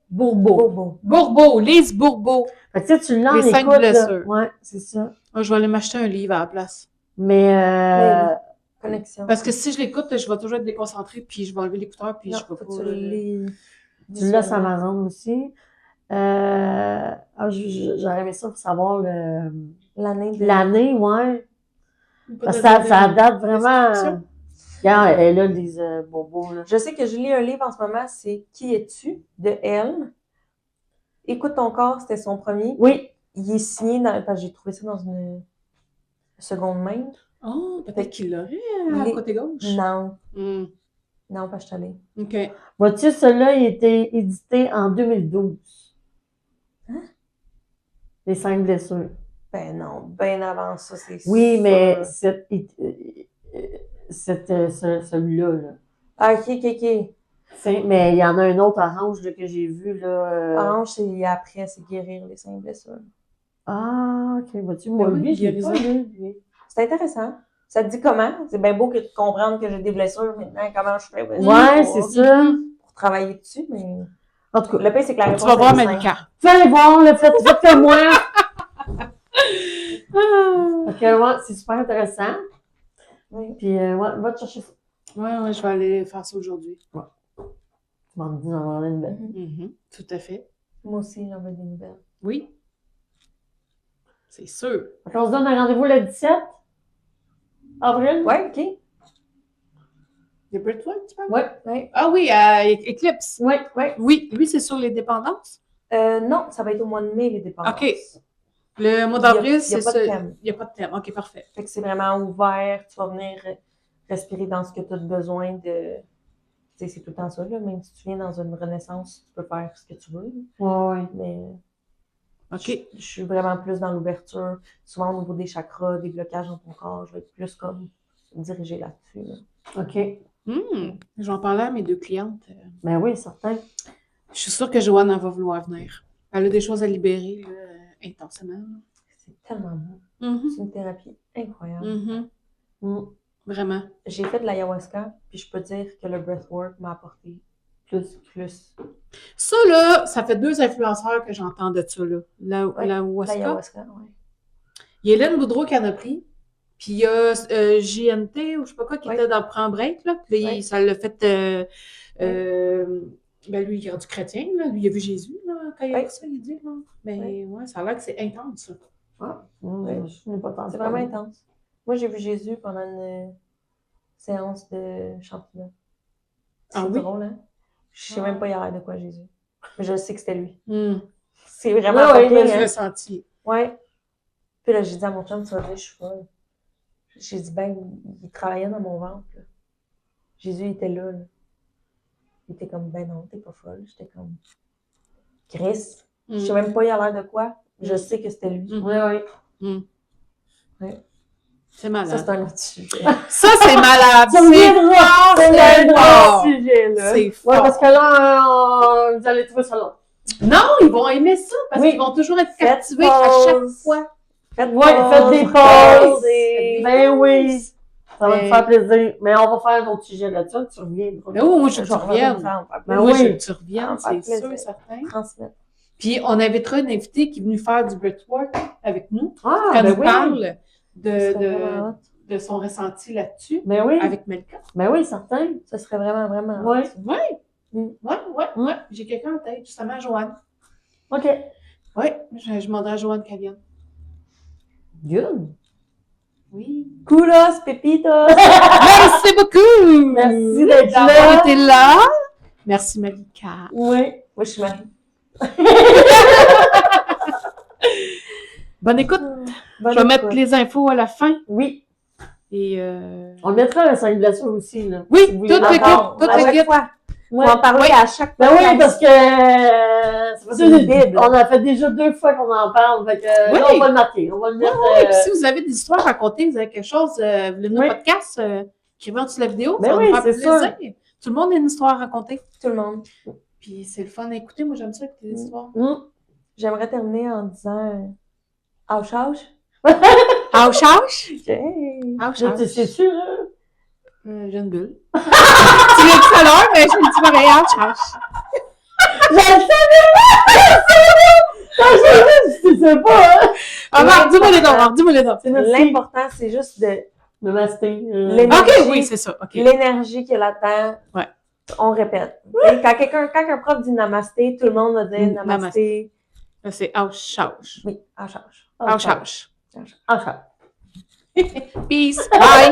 Bourbeau. Bourbeau, Lise Bourbeau. Fait que, tu sais, tu l'as en Les 5 écoute, là. blessures. Ouais, c'est ça. Ah, je vais aller m'acheter un livre à la place. Mais, Connexion. Parce que si je l'écoute, je vais toujours être déconcentrée, puis je vais enlever l'écouteur, puis Non, je peux faut pas... que tu le lis. tu l'as sur Amazon aussi. J'aurais aimé ça pour savoir l'année, ouais. Parce que ça date vraiment. description. Regarde, elle est là, Lise Bourbeau, là. Je sais que je lis un livre en ce moment, c'est Qui es-tu? De elle. Écoute ton corps, c'était son premier. Oui, Il est signé dans. Parce que j'ai trouvé ça dans une seconde main. Oh, peut-être qu'il l'aurait à Les- côté gauche. Non. Hmm. Non, pas je suis allée. OK. vois-tu, celui-là, il a été édité en 2012. Hein? Les 5 blessures. Ben non, bien avant ça, c'est Oui, sûr. mais celui-là, là. Ah, ok. Mais il y en a un autre orange là, que j'ai vu, là. Orange, c'est après, c'est guérir les 5 blessures. Ah, ok, vois-tu, moi, oui, lui, je l'ai pas guérison. lu, lui. C'est intéressant. Ça te dit comment? C'est bien beau que de comprendre que j'ai des blessures maintenant, comment je fais Ouais, c'est ça. pour travailler dessus, mais En tout cas, le pire, c'est que la réponse Tu vas voir est simple. Malika. tu vas aller voir, le faites comme moi. Ok, ouais, c'est super intéressant. Oui. Puis, ouais, va te chercher ça. Ouais, je vais aller faire ça aujourd'hui. Tu m'en dis d'en avoir une belle. Tout à fait. Moi aussi, j'en veux des nouvelles. Oui. C'est sûr. Fait on se donne un rendez-vous le 17 avril. Ouais, ok. Il y a Britwood, tu parles? Ouais. Ouais. Ah oui, Eclipse. Ouais. Oui, lui, c'est sur les dépendances. Non, ça va être au mois de mai, les dépenses. OK. Le mois Il y a d'avril, c'est pas ça. de thème. Il n'y a pas de thème. OK, parfait. Fait que c'est vraiment ouvert, tu vas venir respirer dans ce que tu as besoin de. Tu sais, c'est tout le temps ça, là. Même si tu viens dans une renaissance, tu peux faire ce que tu veux. Ouais. Mais OK. je suis vraiment plus dans l'ouverture. Souvent, au niveau des chakras, des blocages dans ton corps, je vais être plus comme dirigée là-dessus. Là. OK. J'en parlais à mes 2 clientes. Ben oui, certain. Je suis sûre que Joanne en va vouloir venir. Elle a des choses à libérer, là, intensément. C'est tellement beau. Mhm. C'est une thérapie incroyable. Mhm. Mm. Vraiment. J'ai fait de l'ayahuasca, puis je peux dire que le breathwork m'a apporté plus. Ça, là, ça fait 2 influenceurs que j'entends de ça, là. Ouais, L'ayahuasca. L'ayahuasca, oui. Il y a Hélène Boudreau qui en a pris. Puis il y a JNT, ou je sais pas quoi, qui Ouais. était dans le Prends Break, là. Puis là, Ouais. ça l'a fait... ben lui, il est rendu chrétien, là. Lui, il a vu Jésus, là, quand il a Ouais. vu ça, il dit, là. Mais ouais, ça a l'air que c'est intense, ça. Ouais. Je n'ai pas tant C'est vraiment intense. Moi, j'ai vu Jésus pendant une séance de champignons. C'est Ah oui? drôle, hein? Je sais même pas il a l'air de quoi, Jésus. Mais je sais que c'était lui. Hum. C'est vraiment Ouais, fucking, Moi, je hein? l'ai senti. Ouais. Puis là, j'ai dit à mon chum, tu vas dire, je suis folle. J'ai dit, ben, il travaillait dans mon ventre, là. Jésus, il était là, là. Il était comme, ben non, t'es pas folle. J'étais comme, Chris. Je sais même pas il a l'air de quoi. Je sais que c'était lui. Oui, oui. Ouais. C'est Ça, malade. c'est un autre sujet. Ça, c'est malade. Ça C'est reviendra, fort, ça c'est reviendra fort. ce sujet-là. C'est Ouais, fort. parce que là, vous allez trouver ça long. Non, ils vont aimer ça parce Oui. qu'ils vont toujours être Faites captivés à chaque pause. fois. Faites des pauses. pausez. Ben oui. Ça va Mais- me faire plaisir. Mais on va faire un autre sujet là-dessus. Tu reviendras. Mais oui, moi, je veux que Je tu reviennes. Ben Moi, oui. je veux que tu reviennes, Ça me c'est fait sûr, plaisir. certain. Transmettre. Puis, on invitera une invitée qui est venue faire du breathwork avec nous. Ah, Quand ben nous oui. parle Ça serait vraiment hot. de son ressenti là-dessus Ben oui. avec Melka. Ben oui, certain. Ça serait vraiment, vraiment hot. Ouais. Oui, oui. J'ai quelqu'un en tête, justement, Joanne. OK. Oui, je demanderai à Joanne qu'elle vienne. Good. Oui. Kudos, Pepitos! Merci beaucoup! Merci d'être d'avoir là. été là. Merci, Malika. Oui. Moi, je suis Marie. Bonne écoute. Bonne Je vais mettre écoute. les infos à la fin. Oui. Et On le mettra un 5 glaçons aussi, là. oui, Si vous toute voulez l'équipe, l'entendre. toute À chaque l'équipe. fois. Ouais. Faut en parler à chaque Ben fois. oui, parce que C'est une Bible. on a fait déjà 2 fois qu'on en parle. Fait que Oui. là, on va le marquer. On va le mettre. Oui, puis si vous avez des histoires à raconter, vous avez quelque chose, vous voulez venir Oui. au podcast, écrivez en dessous de la vidéo, Ben ça va oui, nous faire c'est plaisir. Tout le monde a une histoire à raconter. Tout le monde. Puis c'est le fun à écouter. Moi, j'aime ça écouter des histoires. J'aimerais terminer en disant ouch, ouch. Ouch, ouch! Okay. Ouch, C'est sûr, hein? j'ai une bulle. Tu l'as dit tout à l'heure, mais je me dis pareil, ouch, ouch. Je le savais! Je sais pas, hein? Ah, Marc, dis-moi les noms, Marc, dis-moi les noms. C'est merci. L'important, c'est juste de Le masté. L'énergie. OK, oui, c'est ça. OK. l'énergie qu'il y a là-dedans. Ouais. On répète. Et quand un prof dit namasté, tout le monde va dire namasté. Là, c'est ouch, ouch. Oui, ouch, ouch. Ouch, ouch. Ah, Peace. Bye.